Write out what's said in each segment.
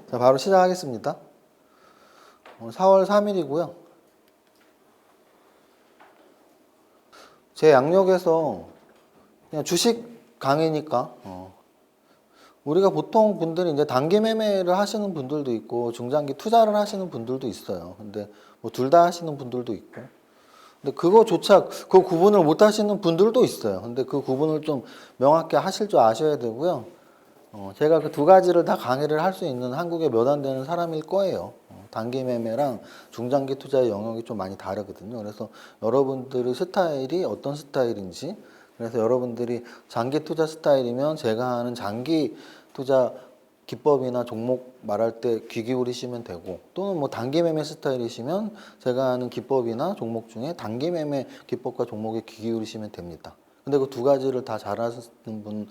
자, 바로 시작하겠습니다. 4월 3일이고요. 제 양력에서 그냥 주식 강의니까 우리가 보통 분들이 이제 단기 매매를 하시는 분들도 있고 중장기 투자를 하시는 분들도 있어요. 근데 뭐 둘 다 하시는 분들도 있고. 근데 그거조차 그 구분을 못 하시는 분들도 있어요. 근데 그 구분을 좀 명확히 하실 줄 아셔야 되고요. 제가 그 두 가지를 다 강의를 할 수 있는 한국에 몇 안 되는 사람일 거예요. 단기 매매랑 중장기 투자의 영역이 좀 많이 다르거든요. 그래서 여러분들의 스타일이 어떤 스타일인지, 그래서 여러분들이 장기 투자 스타일이면 제가 하는 장기 투자 기법이나 종목 말할 때 귀 기울이시면 되고, 또는 뭐 단기 매매 스타일이시면 제가 하는 기법이나 종목 중에 단기 매매 기법과 종목에 귀 기울이시면 됩니다. 근데 그 두 가지를 다 잘하시는 분,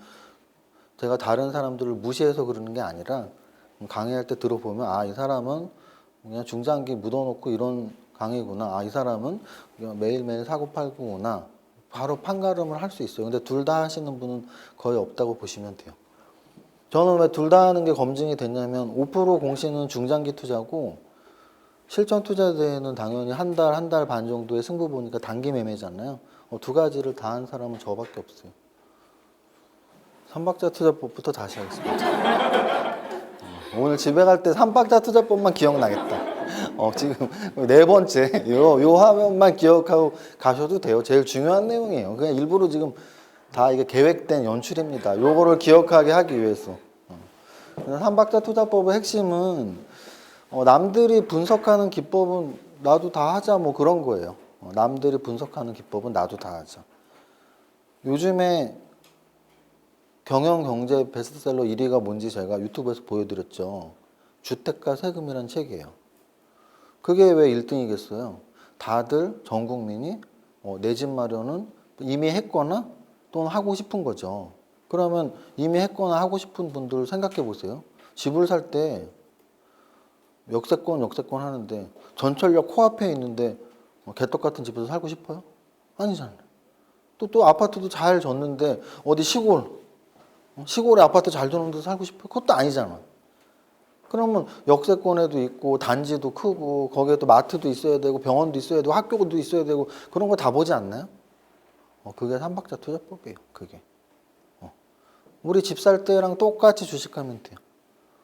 제가 다른 사람들을 무시해서 그러는 게 아니라 강의할 때 들어보면 아, 이 사람은 그냥 중장기 묻어놓고 이런 강의구나. 아, 이 사람은 매일매일 사고팔고구나. 바로 판가름을 할 수 있어요. 근데 둘 다 하시는 분은 거의 없다고 보시면 돼요. 저는 왜 둘 다 하는 게 검증이 됐냐면 5% 공시는 중장기 투자고 실전 투자대회는 당연히 한 달 반 정도의 승부 보니까 단기 매매잖아요. 두 가지를 다 한 사람은 저밖에 없어요. 삼박자 투자법부터 다시 하겠습니다. 오늘 집에 갈 때 삼박자 투자법만 기억나겠다. 지금 네 번째 요 화면만 기억하고 가셔도 돼요. 제일 중요한 내용이에요. 그냥 일부러 지금 다 이게 계획된 연출입니다. 요거를 기억하게 하기 위해서. 삼박자 투자법의 핵심은 남들이 분석하는 기법은 나도 다 하자 뭐 그런 거예요. 남들이 분석하는 기법은 나도 다 하자. 요즘에 경영 경제 베스트셀러 1위가 뭔지 제가 유튜브에서 보여드렸죠. 주택가 세금이란 책이에요. 그게 왜 1등이겠어요? 다들 전 국민이 내 집 마련은 이미 했거나 또는 하고 싶은 거죠. 그러면 이미 했거나 하고 싶은 분들 생각해 보세요. 집을 살 때 역세권 하는데 전철역 코앞에 있는데 개떡 같은 집에서 살고 싶어요? 아니잖아요. 또 아파트도 잘 졌는데 어디 시골에 아파트 잘 주는 데서 살고 싶어요? 그것도 아니잖아. 그러면 역세권에도 있고 단지도 크고 거기에 또 마트도 있어야 되고 병원도 있어야 되고 학교도 있어야 되고 그런 거 다 보지 않나요? 그게 삼박자 투자법이에요. 그게. 우리 집 살 때랑 똑같이 주식하면 돼요.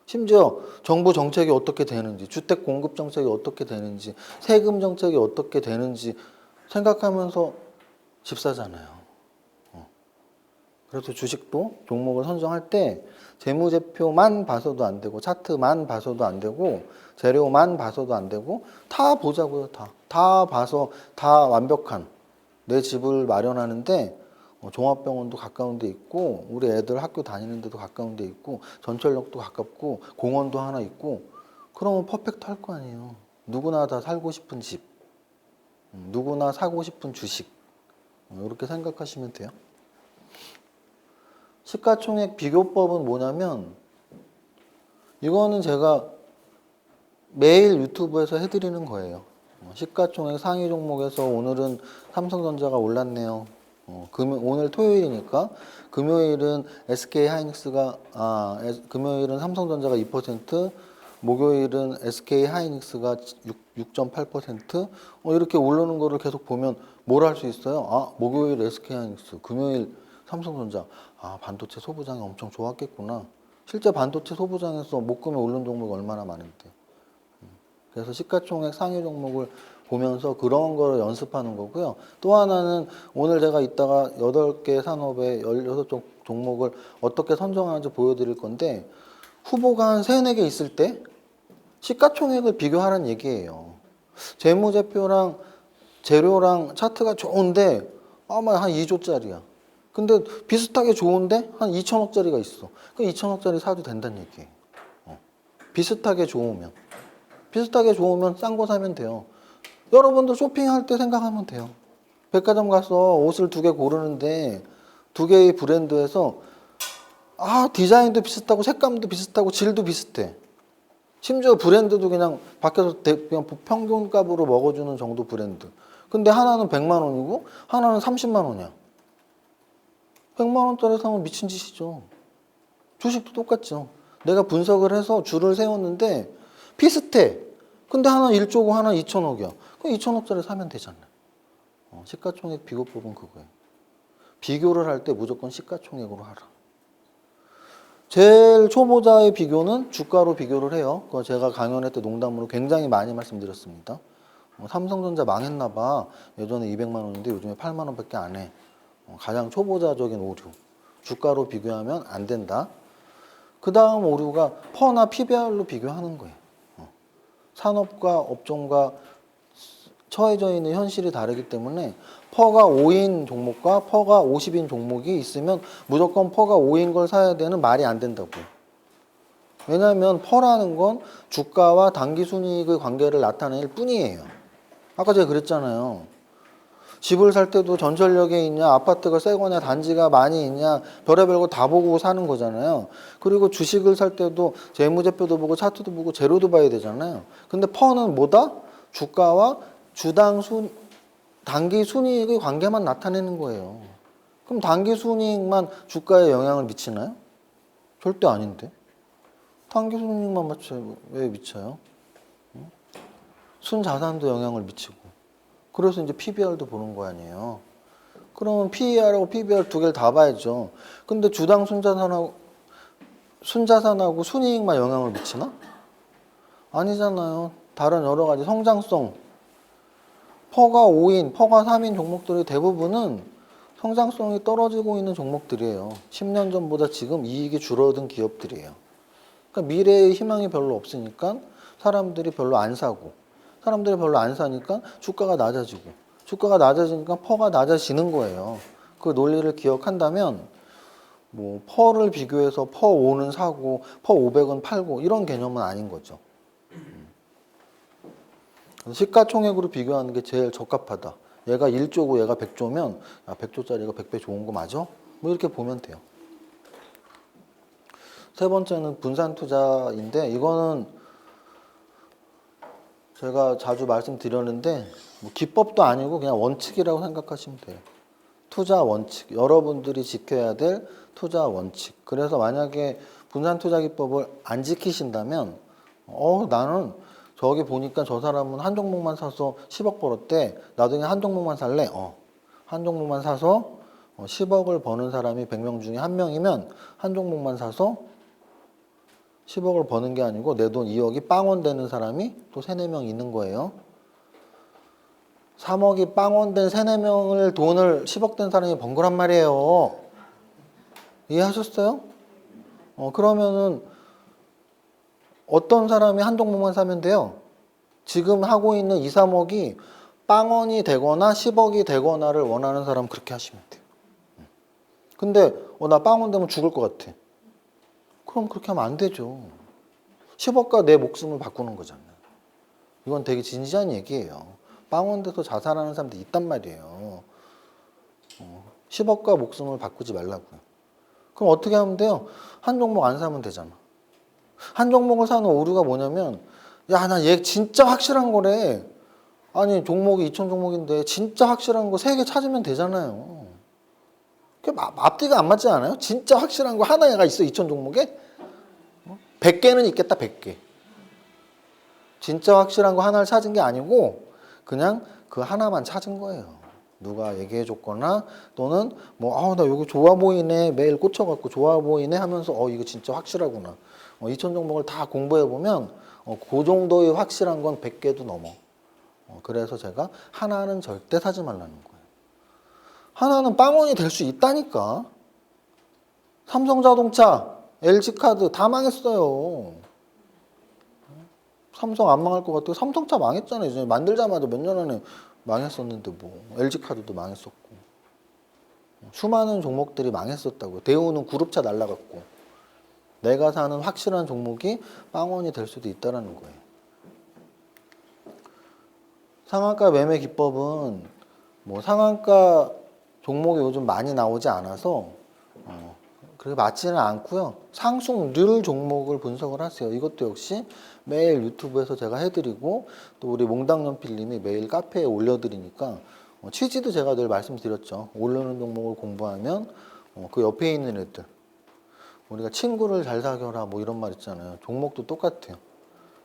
심지어 정부 정책이 어떻게 되는지, 주택 공급 정책이 어떻게 되는지, 세금 정책이 어떻게 되는지 생각하면서 집 사잖아요. 그래서 주식도 종목을 선정할 때 재무제표만 봐서도 안 되고 차트만 봐서도 안 되고 재료만 봐서도 안 되고 다 보자고요. 다 봐서 다 완벽한 내 집을 마련하는데 종합병원도 가까운 데 있고 우리 애들 학교 다니는 데도 가까운 데 있고 전철역도 가깝고 공원도 하나 있고 그러면 퍼펙트 할 거 아니에요. 누구나 다 살고 싶은 집, 누구나 사고 싶은 주식 이렇게 생각하시면 돼요. 시가총액 비교법은 뭐냐면 이거는 제가 매일 유튜브에서 해드리는 거예요. 시가총액 상위 종목에서 오늘은 삼성전자가 올랐네요. 오늘 토요일이니까 금요일은 SK하이닉스가 금요일은 삼성전자가 2%, 목요일은 SK하이닉스가 6.8% 이렇게 오르는 거를 계속 보면 뭘 할 수 있어요? 목요일 SK하이닉스, 금요일 삼성전자, 반도체 소부장이 엄청 좋았겠구나. 실제 반도체 소부장에서 목금에 오른 종목이 얼마나 많은데. 그래서 시가총액 상위 종목을 보면서 그런 거를 연습하는 거고요. 또 하나는 오늘 제가 이따가 8개 산업의 16종 종목을 어떻게 선정하는지 보여드릴 건데 후보가 한 3, 4개 있을 때 시가총액을 비교하라는 얘기예요. 재무제표랑 재료랑 차트가 좋은데 아마 한 2조짜리야. 근데 비슷하게 좋은데 한 2천억짜리가 있어. 그 2천억짜리 사도 된다는 얘기예요. 비슷하게 좋으면 싼 거 사면 돼요. 여러분도 쇼핑할 때 생각하면 돼요. 백화점 가서 옷을 2개 고르는데 2개의 브랜드에서 디자인도 비슷하고 색감도 비슷하고 질도 비슷해. 심지어 브랜드도 그냥 밖에서 그냥 평균값으로 먹어주는 정도 브랜드. 근데 하나는 100만 원이고 하나는 30만 원이야. 100만 원짜리 사면 미친 짓이죠. 주식도 똑같죠. 내가 분석을 해서 줄을 세웠는데 비슷해. 근데 하나 1조고 하나 2천억이야. 그럼 2천억짜리 사면 되잖아. 시가총액 비교법은 그거예요. 비교를 할 때 무조건 시가총액으로 하라. 제일 초보자의 비교는 주가로 비교를 해요. 그거 제가 강연회 때 농담으로 굉장히 많이 말씀드렸습니다. 삼성전자 망했나 봐. 예전에 200만 원인데 요즘에 8만 원밖에 안 해. 가장 초보자적인 오류. 주가로 비교하면 안 된다. 그 다음 오류가 퍼나 PBR로 비교하는 거예요. 산업과 업종과 처해져 있는 현실이 다르기 때문에 퍼가 5인 종목과 퍼가 50인 종목이 있으면 무조건 퍼가 5인 걸 사야 되는 말이 안 된다고요. 왜냐하면 퍼라는 건 주가와 당기순이익의 관계를 나타낼 뿐이에요. 아까 제가 그랬잖아요. 집을 살 때도 전철역에 있냐, 아파트가 새거냐, 단지가 많이 있냐, 별의별 거 다 보고 사는 거잖아요. 그리고 주식을 살 때도 재무제표도 보고 차트도 보고 재료도 봐야 되잖아요. 근데 퍼는 뭐다? 주가와 단기 순이익의 관계만 나타내는 거예요. 그럼 단기 순이익만 주가에 영향을 미치나요? 절대 아닌데. 단기 순이익만 왜 미쳐요? 순자산도 영향을 미치고. 그래서 이제 PBR도 보는 거 아니에요. 그러면 PER하고 PBR 두 개를 다 봐야죠. 근데 주당 순자산하고 순이익만 영향을 미치나? 아니잖아요. 다른 여러 가지 성장성, 퍼가 5인, 퍼가 3인 종목들의 대부분은 성장성이 떨어지고 있는 종목들이에요. 10년 전보다 지금 이익이 줄어든 기업들이에요. 그러니까 미래의 희망이 별로 없으니까 사람들이 별로 안 사고, 사람들이 별로 안 사니까 주가가 낮아지고, 주가가 낮아지니까 퍼가 낮아지는 거예요. 그 논리를 기억한다면 뭐 퍼를 비교해서 퍼 5는 사고 퍼 500은 팔고 이런 개념은 아닌 거죠. 시가총액으로 비교하는 게 제일 적합하다. 얘가 1조고 얘가 100조면 야, 100조짜리가 100배 좋은 거 맞아? 뭐 이렇게 보면 돼요. 세 번째는 분산 투자인데 이거는 제가 자주 말씀드렸는데 뭐 기법도 아니고 그냥 원칙이라고 생각하시면 돼요. 투자 원칙. 여러분들이 지켜야 될 투자 원칙. 그래서 만약에 분산 투자 기법을 안 지키신다면 나는 저기 보니까 저 사람은 한 종목만 사서 10억 벌었대. 나도 그냥 한 종목만 살래. 한 종목만 사서 10억을 버는 사람이 100명 중에 한 명이면 한 종목만 사서 10억을 버는 게 아니고 내 돈 2억이 빵원 되는 사람이 또 3, 4명 있는 거예요. 3억이 빵원 된 3, 4명을 돈을 10억 된 사람이 번 거란 말이에요. 이해하셨어요? 그러면은 어떤 사람이 한 종목만 사면 돼요? 지금 하고 있는 2, 3억이 빵원이 되거나 10억이 되거나를 원하는 사람 그렇게 하시면 돼요. 근데 나 빵원 되면 죽을 것 같아. 그럼 그렇게 하면 안 되죠. 10억과 내 목숨을 바꾸는 거잖아요. 이건 되게 진지한 얘기예요. 빵원 돼서 자살하는 사람도 있단 말이에요. 10억과 목숨을 바꾸지 말라고요. 그럼 어떻게 하면 돼요? 한 종목 안 사면 되잖아. 한 종목을 사는 오류가 뭐냐면 야, 나 얘 진짜 확실한 거래. 아니 종목이 2천 종목인데 진짜 확실한 거 3개 찾으면 되잖아요. 그게 앞뒤가 안 맞지 않아요? 진짜 확실한 거 하나가 있어 2천 종목에? 100개는 있겠다 100개. 진짜 확실한 거 하나를 찾은 게 아니고 그냥 그 하나만 찾은 거예요. 누가 얘기해 줬거나 또는 나 여기 좋아 보이네 매일 꽂혀갖고 좋아 보이네 하면서 이거 진짜 확실하구나. 2천 종목을 다 공부해 보면 그 정도의 확실한 건 100개도 넘어. 그래서 제가 하나는 절대 사지 말라는 거예요. 하나는 빵원이 될 수 있다니까. 삼성자동차, LG카드 다 망했어요. 삼성 안 망할 것 같아요. 삼성차 망했잖아요. 이제 만들자마자 몇 년 안에 망했었는데 LG카드도 망했었고. 수많은 종목들이 망했었다고요. 대우는 그룹차 날라갔고. 내가 사는 확실한 종목이 빵원이 될 수도 있다는 거예요. 상한가 매매 기법은 상한가 종목이 요즘 많이 나오지 않아서 그렇게 맞지는 않고요. 상승률 종목을 분석을 하세요. 이것도 역시 매일 유튜브에서 제가 해드리고 또 우리 몽당연필님이 매일 카페에 올려드리니까 취지도 제가 늘 말씀드렸죠. 오르는 종목을 공부하면 그 옆에 있는 애들 우리가 친구를 잘 사귀어라 뭐 이런 말 있잖아요. 종목도 똑같아요.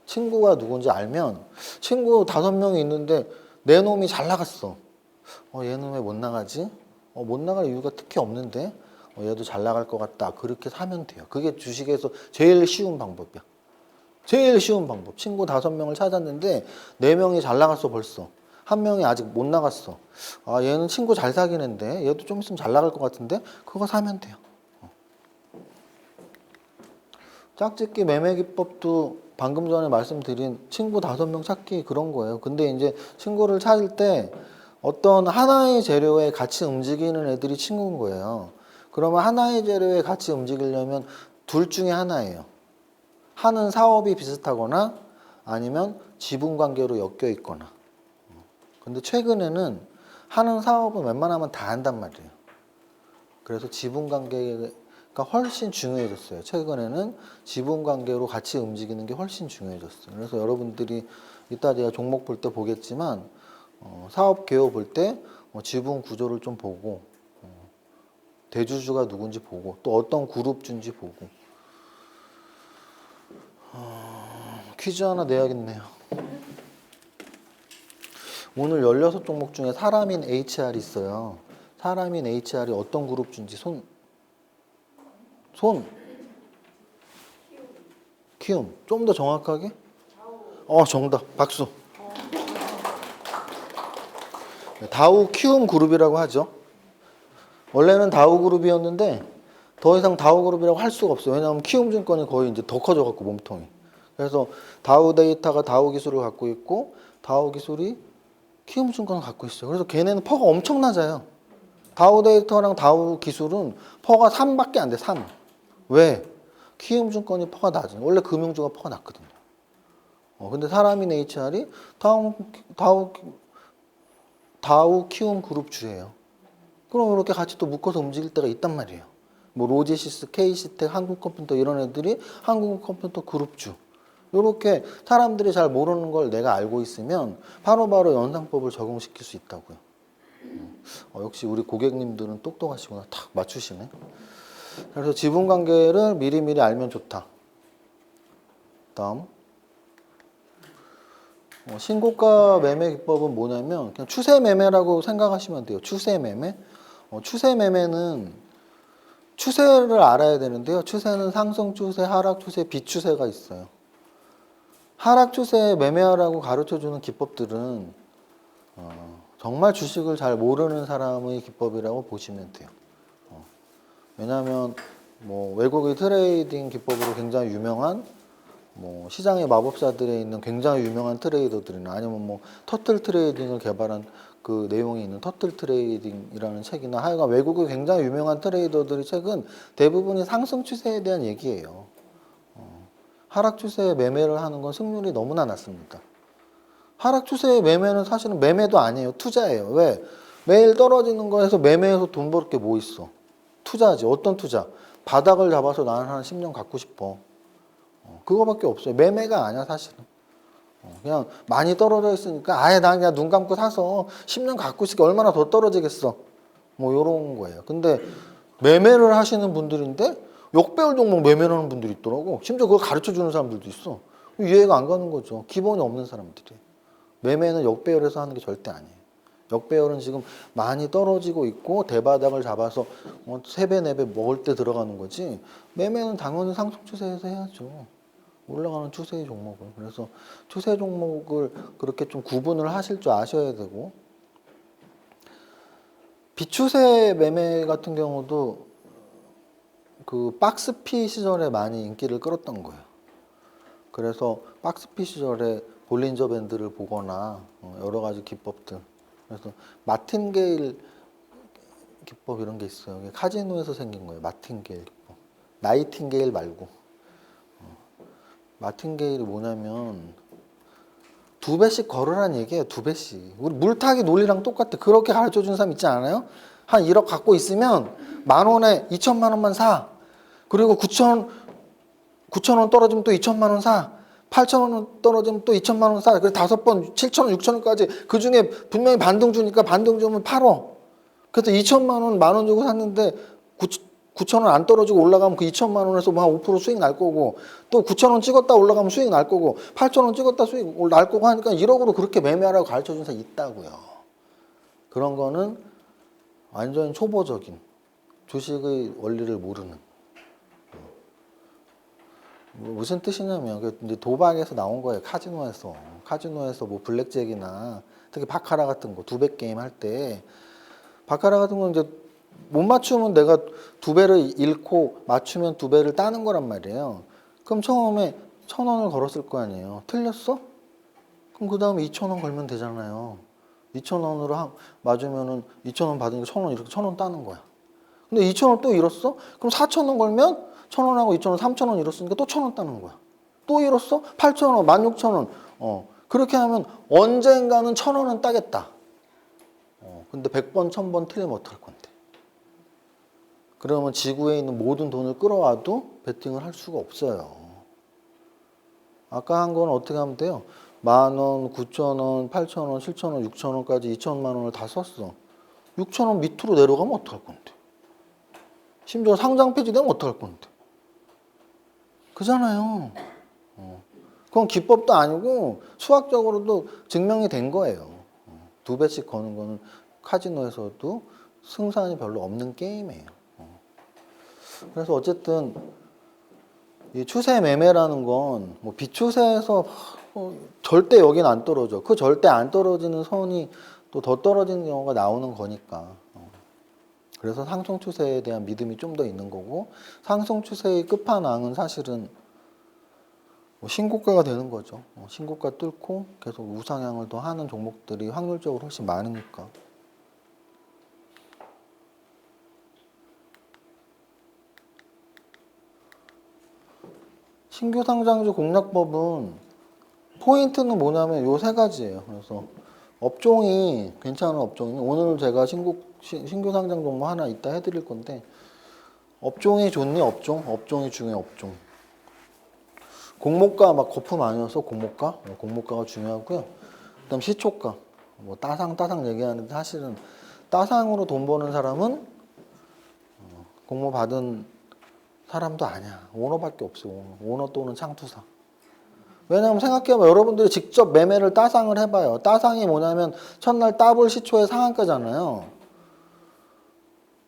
친구가 누군지 알면 친구 5명이 있는데 내 놈이 잘 나갔어. 얘는 왜 못 나가지? 못 나갈 이유가 특히 없는데 얘도 잘 나갈 것 같다. 그렇게 사면 돼요. 그게 주식에서 제일 쉬운 방법이야. 제일 쉬운 방법. 친구 5명을 찾았는데 4명이 잘 나갔어 벌써. 1명이 아직 못 나갔어. 얘는 친구 잘 사귀는데 얘도 좀 있으면 잘 나갈 것 같은데 그거 사면 돼요. 짝짓기 매매 기법도 방금 전에 말씀드린 친구 5명 찾기 그런 거예요. 근데 이제 친구를 찾을 때 어떤 하나의 재료에 같이 움직이는 애들이 친구인 거예요. 그러면 하나의 재료에 같이 움직이려면 둘 중에 하나예요. 하는 사업이 비슷하거나 아니면 지분 관계로 엮여 있거나. 근데 최근에는 하는 사업은 웬만하면 다 한단 말이에요. 그래서 지분 관계가 훨씬 중요해졌어요. 최근에는 지분 관계로 같이 움직이는 게 훨씬 중요해졌어요. 그래서 여러분들이 이따 제가 종목 볼 때 보겠지만 사업 개요 볼 때 지분 구조를 좀 보고 대주주가 누군지 보고 또 어떤 그룹주인지 보고 퀴즈 하나 내야겠네요. 오늘 16종목 중에 사람인 HR이 있어요. 사람인 HR이 어떤 그룹주인지 손 키움 좀 더 정확하게? 정답 박수. 다우 키움 그룹이라고 하죠. 원래는 다우 그룹이었는데 더 이상 다우 그룹이라고 할 수가 없어요. 왜냐하면 키움증권이 거의 이제 더 커져갖고 몸통이. 그래서 다우 데이터가 다우 기술을 갖고 있고 다우 기술이 키움증권을 갖고 있어요. 그래서 걔네는 퍼가 엄청 낮아요. 다우 데이터랑 다우 기술은 퍼가 3밖에 안 돼. 3. 왜? 키움증권이 퍼가 낮아요. 원래 금융주가 퍼가 낮거든요. 근데 사람인 HR이 다우 키움 그룹 주예요. 그럼 이렇게 같이 또 묶어서 움직일 때가 있단 말이에요. 뭐 로지시스, K시텍, 한국컴퓨터 이런 애들이 한국컴퓨터 그룹주. 이렇게 사람들이 잘 모르는 걸 내가 알고 있으면 바로바로 연상법을 적용시킬 수 있다고요. 역시 우리 고객님들은 똑똑하시구나. 탁 맞추시네. 그래서 지분 관계를 미리미리 알면 좋다. 다음. 신고가 매매 기법은 뭐냐면 그냥 추세 매매라고 생각하시면 돼요. 추세 매매. 추세 매매는 추세를 알아야 되는데요. 추세는 상승 추세, 하락 추세, 비추세가 있어요. 하락 추세 매매하라고 가르쳐주는 기법들은 정말 주식을 잘 모르는 사람의 기법이라고 보시면 돼요. 왜냐하면 뭐 외국의 트레이딩 기법으로 굉장히 유명한 뭐 시장의 마법사들에 있는 굉장히 유명한 트레이더들이나 아니면 뭐 터틀 트레이딩을 개발한 그 내용이 있는 터틀 트레이딩이라는 책이나 하여간 외국의 굉장히 유명한 트레이더들의 책은 대부분이 상승 추세에 대한 얘기예요. 하락 추세에 매매를 하는 건 승률이 너무나 낮습니다. 하락 추세의 매매는 사실은 매매도 아니에요. 투자예요. 왜? 매일 떨어지는 거에서 매매해서 돈 벌 게 뭐 있어? 투자지. 어떤 투자? 바닥을 잡아서 나는 한 10년 갖고 싶어. 그거밖에 없어요. 매매가 아니야 사실은. 그냥 많이 떨어져 있으니까 아예 나 그냥 눈 감고 사서 10년 갖고 있으니까 얼마나 더 떨어지겠어. 뭐 요런 거예요. 근데 매매를 하시는 분들인데 역배열 종목 매매를 하는 분들이 있더라고. 심지어 그걸 가르쳐주는 사람들도 있어. 이해가 안 가는 거죠. 기본이 없는 사람들이. 매매는 역배열에서 하는 게 절대 아니에요. 역배열은 지금 많이 떨어지고 있고 대바닥을 잡아서 3배, 4배 먹을 때 들어가는 거지. 매매는 당연히 상승 추세에서 해야죠. 올라가는 추세의 종목을. 그래서 추세 종목을 그렇게 좀 구분을 하실 줄 아셔야 되고, 비추세 매매 같은 경우도 그 박스피 시절에 많이 인기를 끌었던 거예요. 그래서 박스피 시절에 볼린저 밴드를 보거나 여러 가지 기법들. 그래서 마틴게일 기법 이런 게 있어요. 카지노에서 생긴 거예요. 마틴게일 기법. 나이팅게일 말고. 마틴게일이 뭐냐면 2배씩 걸으라는 얘기예요. 2배씩. 우리 물타기 논리랑 똑같아. 그렇게 가르쳐주는 사람 있지 않아요? 한 1억 갖고 있으면 10,000원에 2,000만 원만 사. 그리고 9,000원 떨어지면 또 2,000만 원 사. 8,000원 떨어지면 또 2,000만 원 사. 그래서 5번 7,000원, 6,000원까지 그 중에 분명히 반등 주니까 반등 주면 팔어. 그래서 2,000만 원, 10,000원 주고 샀는데 9,000원 안 떨어지고 올라가면 그 2천만 원에서 뭐 한 5% 수익 날 거고, 또 9,000원 찍었다 올라가면 수익 날 거고, 8,000원 찍었다 수익 날 거고 하니까 1억으로 그렇게 매매하라고 가르쳐 준 사람이 있다고요. 그런 거는 완전 초보적인, 주식의 원리를 모르는. 무슨 뜻이냐면 이제 도박에서 나온 거예요. 카지노에서 뭐 블랙잭이나 특히 바카라 같은 거 2배 게임 할 때, 바카라 같은 건 이제 못 맞추면 내가 2배를 잃고 맞추면 2배를 따는 거란 말이에요. 그럼 처음에 1,000원을 걸었을 거 아니에요. 틀렸어? 그럼 그 다음에 2,000원 걸면 되잖아요. 2,000원으로 맞으면은 2,000원 받으니까 1,000원 이렇게 1,000원 따는 거야. 근데 2,000원 또 잃었어? 그럼 4,000원 걸면 1,000원하고 2,000원, 3,000원 잃었으니까 또 1,000원 따는 거야. 또 잃었어? 8,000원, 16,000원. 그렇게 하면 언젠가는 1,000원은 따겠다. 근데 100번, 1,000번 틀리면 어떡할 건데? 그러면 지구에 있는 모든 돈을 끌어와도 베팅을 할 수가 없어요. 아까 한 건 어떻게 하면 돼요? 10,000원, 9,000원, 8,000원, 7,000원, 6,000원까지 2천만 원을 다 썼어. 6,000원 밑으로 내려가면 어떡할 건데? 심지어 상장 폐지되면 어떡할 건데? 그잖아요. 그건 기법도 아니고 수학적으로도 증명이 된 거예요. 2배씩 거는 거는 카지노에서도 승산이 별로 없는 게임이에요. 그래서 어쨌든 이 추세 매매라는 건 뭐 비추세에서 절대 여긴 안 떨어져. 그 절대 안 떨어지는 선이 또 더 떨어지는 경우가 나오는 거니까. 그래서 상승 추세에 대한 믿음이 좀 더 있는 거고, 상승 추세의 끝판왕은 사실은 뭐 신고가가 되는 거죠. 신고가 뚫고 계속 우상향을 더 하는 종목들이 확률적으로 훨씬 많으니까. 신규 상장주 공략법은 포인트는 뭐냐면 요 세 가지예요. 그래서 업종이 괜찮은 업종이, 오늘 제가 신규 상장 종목 하나 이따 해드릴 건데, 업종이 좋니? 업종이 중요해. 업종. 공모가 막 거품 아니어서 공모가가 중요하고요. 그다음 시초가, 뭐 따상 얘기하는데 사실은 따상으로 돈 버는 사람은 공모 받은 사람도 아니야. 오너밖에 없어. 오너 또는 창투사. 왜냐면 생각해보면 여러분들이 직접 매매를 따상을 해봐요. 따상이 뭐냐면 첫날 따블 시초의 상한가잖아요.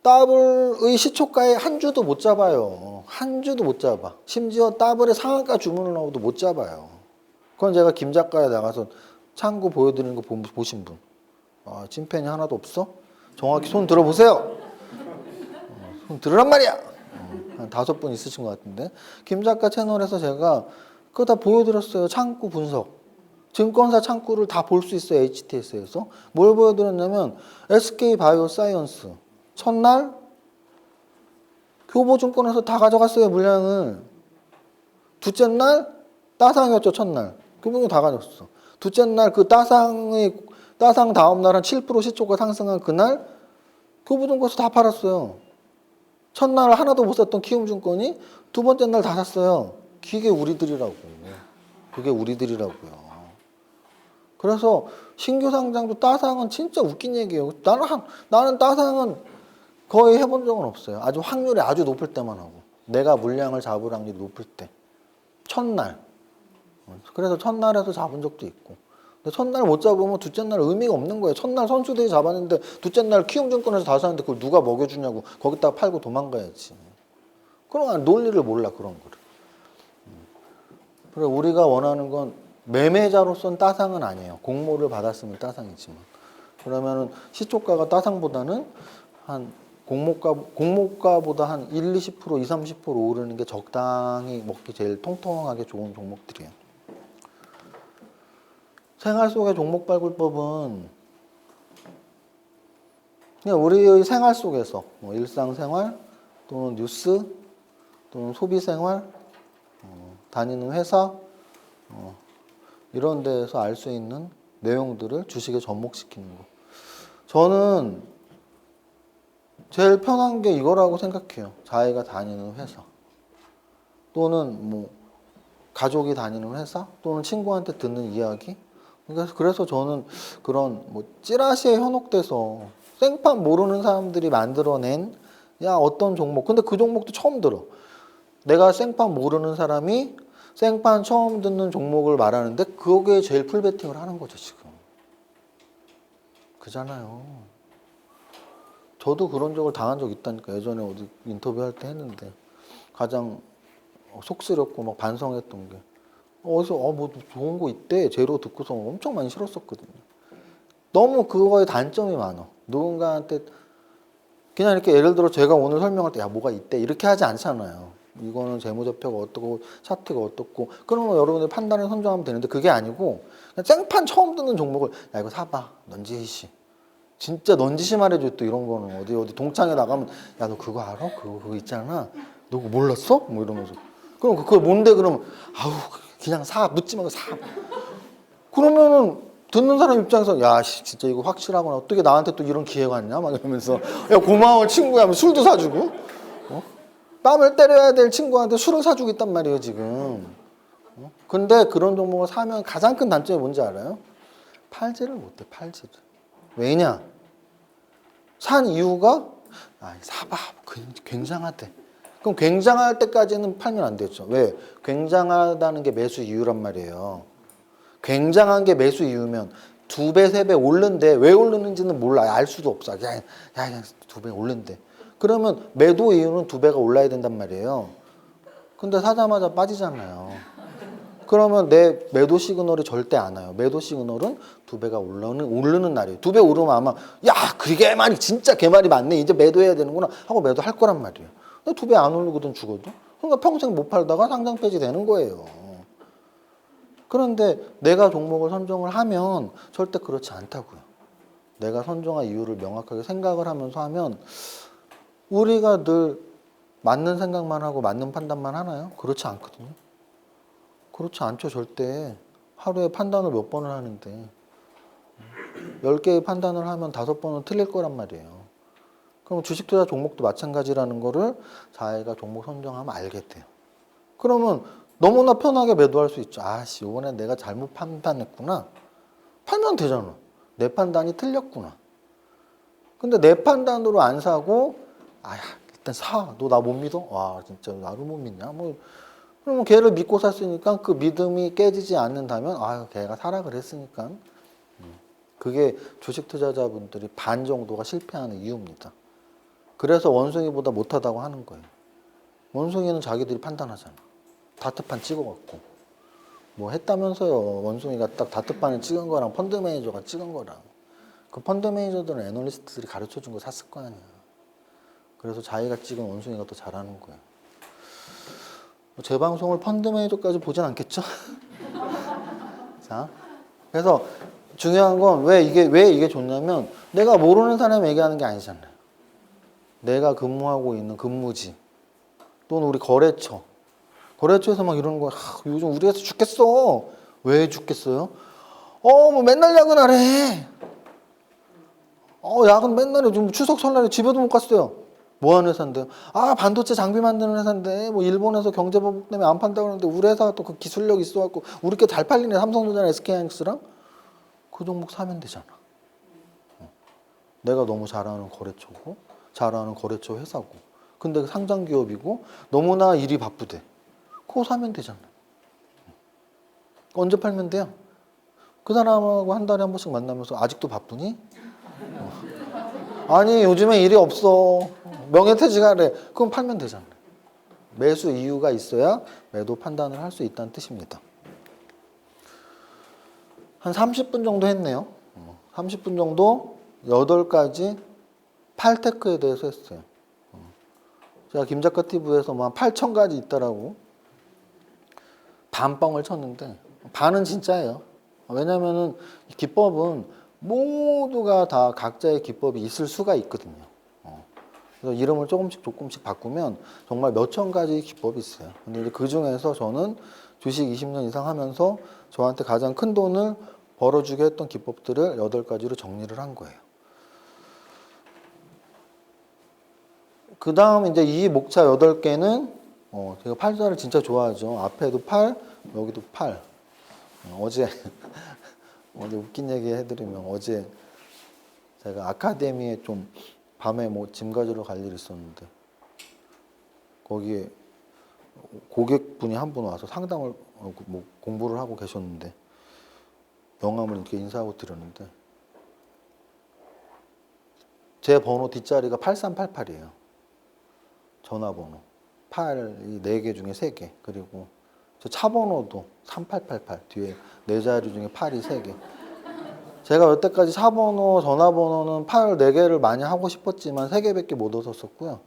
따블의 시초가에 한 주도 못 잡아요. 한 주도 못 잡아. 심지어 따블의 상한가 주문을 넣어도 못 잡아요. 그건 제가 김 작가에 나가서 창구 보여드리는 거 보신 분. 아, 찐팬이 하나도 없어? 정확히 손 들어보세요. 손 들으란 말이야. 한 5분 있으신 것 같은데. 김 작가 채널에서 제가 그거 다 보여드렸어요. 창구 분석. 증권사 창구를 다 볼 수 있어요. HTS에서. 뭘 보여드렸냐면 SK바이오사이언스. 첫날 교보증권에서 다 가져갔어요. 물량을. 둘째 날 따상이었죠. 첫날. 교보증권 다 가져갔어. 둘째 날 그 따상 다음 날 한 7% 시초가 상승한 그날 교보증권에서 다 팔았어요. 첫날 하나도 못 샀던 키움증권이 두 번째 날 다 샀어요. 그게 우리들이라고. 그게 우리들이라고요. 그래서 신규 상장도 따상은 진짜 웃긴 얘기예요. 나는 따상은 거의 해본 적은 없어요. 아주 확률이 아주 높을 때만 하고. 내가 물량을 잡을 확률이 높을 때. 첫날. 그래서 첫날에서 잡은 적도 있고. 근데 첫날 못 잡으면 둘째 날 의미가 없는 거예요. 첫날 선수들이 잡았는데 둘째 날 키움증권에서 다 샀는데 그걸 누가 먹여주냐고 거기다가 팔고 도망가야지. 그럼 논리를 몰라 그런 거를. 그래 우리가 원하는 건 매매자로서는 따상은 아니에요. 공모를 받았으면 따상이지만. 그러면은 시초가가 따상보다는 한 공모가보다 한 1, 20%, 2, 30% 오르는 게 적당히 먹기 제일 통통하게 좋은 종목들이에요. 생활 속의 종목 발굴법은 그냥 우리의 생활 속에서 뭐 일상생활 또는 뉴스 또는 소비생활 다니는 회사 이런 데에서 알 수 있는 내용들을 주식에 접목시키는 거. 저는 제일 편한 게 이거라고 생각해요. 자기가 다니는 회사 또는 뭐 가족이 다니는 회사 또는 친구한테 듣는 이야기. 그래서 저는 그런 뭐 찌라시에 현혹돼서 생판 모르는 사람들이 만들어낸 야, 어떤 종목. 근데 그 종목도 처음 들어. 내가 생판 모르는 사람이 생판 처음 듣는 종목을 말하는데 그거에 제일 풀베팅을 하는 거죠, 지금. 그잖아요. 저도 그런 적을 당한 적 있다니까. 예전에 어디 인터뷰할 때 했는데 가장 속쓰렸고 막 반성했던 게 어디서 뭐 좋은 거 있대 제로 듣고서 엄청 많이 싫었었거든요. 너무 그거에 단점이 많아. 누군가한테 그냥 이렇게 예를 들어 제가 오늘 설명할 때 야 뭐가 있대 이렇게 하지 않잖아요. 이거는 재무제표가 어떻고 차트가 어떻고 그러면 여러분들 판단을 선정하면 되는데 그게 아니고 그냥 생판 처음 듣는 종목을 야 이거 사봐 넌지시 진짜 넌지시 말해줘. 또 이런 거는 어디 동창회 나가면 야 너 그거 알아? 그거 있잖아 너 그거 몰랐어? 뭐 이러면서 그럼 그거 뭔데 그러면 아우 그냥 사 묻지 말고 사 그러면은 듣는 사람 입장에서 야 진짜 이거 확실하구나 어떻게 나한테 또 이런 기회가 왔냐 막 이러면서 야 고마워 친구야 하면 술도 사주고 어? 땀을 때려야 될 친구한테 술을 사주고 있단 말이에요 지금 근데 그런 종목을 사면 가장 큰 단점이 뭔지 알아요? 팔지를 못해 팔지를 왜냐? 산 이유가 사봐 굉장하대 그럼 굉장할 때까지는 팔면 안 되죠 왜? 굉장하다는 게 매수 이유란 말이에요 굉장한 게 매수 이유면 2배, 3배 오른데 왜 오르는지는 몰라. 알 수도 없어. 그냥 2배 오른데. 그러면 매도 이유는 2배가 올라야 된단 말이에요. 근데 사자마자 빠지잖아요. 그러면 내 매도 시그널이 절대 안 와요. 매도 시그널은 2배가 오르는 날이에요. 2배 오르면 아마 야, 그게 말이 진짜 개말이 많네. 이제 매도해야 되는구나 하고 매도할 거란 말이에요. 근데 2배 안 오르거든 죽어도. 그러니까 평생 못 팔다가 상장 폐지 되는 거예요. 그런데 내가 종목을 선정을 하면 절대 그렇지 않다고요. 내가 선정한 이유를 명확하게 생각을 하면서 하면 우리가 늘 맞는 생각만 하고 맞는 판단만 하나요? 그렇지 않거든요. 그렇지 않죠 절대. 하루에 판단을 몇 번을 하는데 10개의 판단을 하면 5번은 틀릴 거란 말이에요. 그럼 주식 투자 종목도 마찬가지라는 거를 자기가 종목 선정하면 알게 돼요. 그러면 너무나 편하게 매도할 수 있죠. 아씨, 이번에 내가 잘못 판단했구나. 팔면 되잖아. 내 판단이 틀렸구나. 근데 내 판단으로 안 사고, 일단 사. 너 나 못 믿어? 와, 진짜 나를 못 믿냐? 뭐, 그러면 걔를 믿고 샀으니까 그 믿음이 깨지지 않는다면, 걔가 사라 그랬으니까. 그게 주식 투자자분들이 반 정도가 실패하는 이유입니다. 그래서 원숭이보다 못하다고 하는 거예요. 원숭이는 자기들이 판단하잖아. 다트판 찍어갖고 뭐 했다면서요. 원숭이가 딱 다트판을 찍은 거랑 펀드 매니저가 찍은 거랑 그 펀드 매니저들은 애널리스트들이 가르쳐준 거 샀을 거 아니야. 그래서 자기가 찍은 원숭이가 더 잘하는 거야. 제 방송을 펀드 매니저까지 보진 않겠죠? 자, 그래서 중요한 건 왜 이게 좋냐면 내가 모르는 사람이 얘기하는 게 아니잖아요. 내가 근무하고 있는 근무지 또는 우리 거래처에서 막 이러는 거야. 요즘 우리 회사 죽겠어. 왜 죽겠어요? 뭐 맨날 야근하래. 야근 맨날 요즘 추석 설날에 집에도 못 갔어요. 뭐 하는 회사인데요? 반도체 장비 만드는 회사인데 뭐 일본에서 경제보복 때문에 안 판다고 하는데 우리 회사가 또 그 기술력이 있어갖고 우리 게 잘 팔리네. 삼성전자랑 SK하이닉스랑 그 종목 사면 되잖아. 내가 너무 잘하는 거래처고 잘하는 거래처 회사고 근데 상장 기업이고 너무나 일이 바쁘대. 그거 사면 되잖아요. 언제 팔면 돼요? 그 사람하고 한 달에 한 번씩 만나면서 아직도 바쁘니? 아니 요즘에 일이 없어. 명예퇴직하래. 그럼 팔면 되잖아요. 매수 이유가 있어야 매도 판단을 할 수 있다는 뜻입니다. 한 30분 정도 했네요. 30분 정도 8가지 팔테크에 대해서 했어요. 제가 김작가 TV에서 뭐 한 8,000가지 있더라고. 반뻥을 쳤는데 반은 진짜예요. 왜냐면은 기법은 모두가 다 각자의 기법이 있을 수가 있거든요. 그래서 이름을 조금씩 바꾸면 정말 몇천 가지 기법이 있어요. 근데 그 중에서 저는 주식 20년 이상 하면서 저한테 가장 큰 돈을 벌어주게 했던 기법들을 8가지로 정리를 한 거예요. 그 다음 이제 이 목차 8개는 제가 팔자를 진짜 좋아하죠. 앞에도 8, 여기도 8. 어제 웃긴 얘기 해드리면 어제 제가 아카데미에 좀 밤에 뭐 짐 가지러 갈 일이 있었는데 거기에 고객분이 한 분 와서 상담을 뭐 공부를 하고 계셨는데 명함을 이렇게 인사하고 드렸는데 제 번호 뒷자리가 8388이에요. 전화번호 8이 4개 중에 3개 그리고 저 차 번호도 3888 뒤에 4자리 중에 8이 3개. 제가 여태까지 차 번호, 전화번호는 8, 4개를 많이 하고 싶었지만 3개밖에 못 얻었었고요.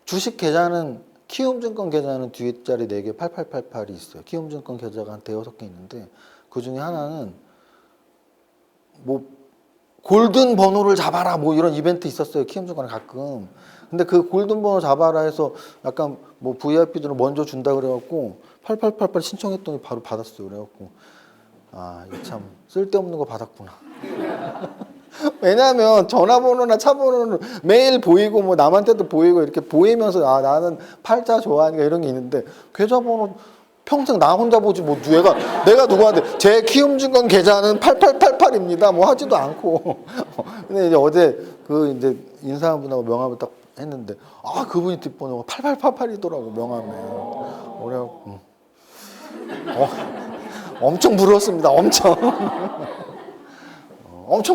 주식 계좌는 키움증권 계좌는 뒷자리 4개 8888이 있어요. 키움증권 계좌가 한 5-6개 있는데 그 중에 하나는 뭐 골든 번호를 잡아라 뭐 이런 이벤트 있었어요. 키움증권에 가끔. 근데 그 골든 번호 잡아라 해서 약간 뭐 VIP들은 먼저 준다 그래갖고 8888 신청했더니 바로 받았어요. 그래갖고 아, 이게 참 쓸데없는 거 받았구나. 왜냐하면 전화번호나 차번호는 매일 보이고 뭐 남한테도 보이고 이렇게 보이면서 아 나는 팔자 좋아하니까 이런 게 있는데 계좌번호 평생 나 혼자 보지 뭐 내가 누구한테 제 키움증권 계좌는 8888입니다 뭐 하지도 않고 근데 이제 어제 그 이제 인사한 분하고 명함을 딱 했는데 아 그분이 뒷번호가 8888이더라고 명함에 그래갖고 엄청 부러웠습니다. 엄청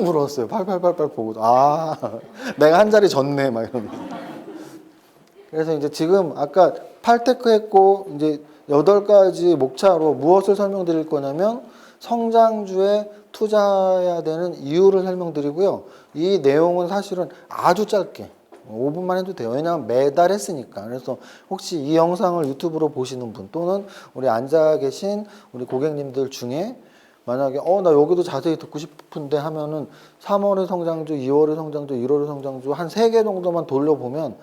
부러웠어요. 8888 보고 아 내가 한 자리 졌네 막 이러면서. 그래서 이제 지금 아까 8테크 했고 이제 8가지 목차로 무엇을 설명드릴 거냐면 성장주에 투자해야 되는 이유를 설명드리고요. 이 내용은 사실은 아주 짧게 5분만 해도 돼요. 왜냐하면 매달 했으니까. 그래서 혹시 이 영상을 유튜브로 보시는 분 또는 우리 앉아 계신 우리 고객님들 중에 만약에 나 여기도 자세히 듣고 싶은데 하면은 3월의 성장주, 2월의 성장주, 1월의 성장주 한 3개 정도만 돌려보면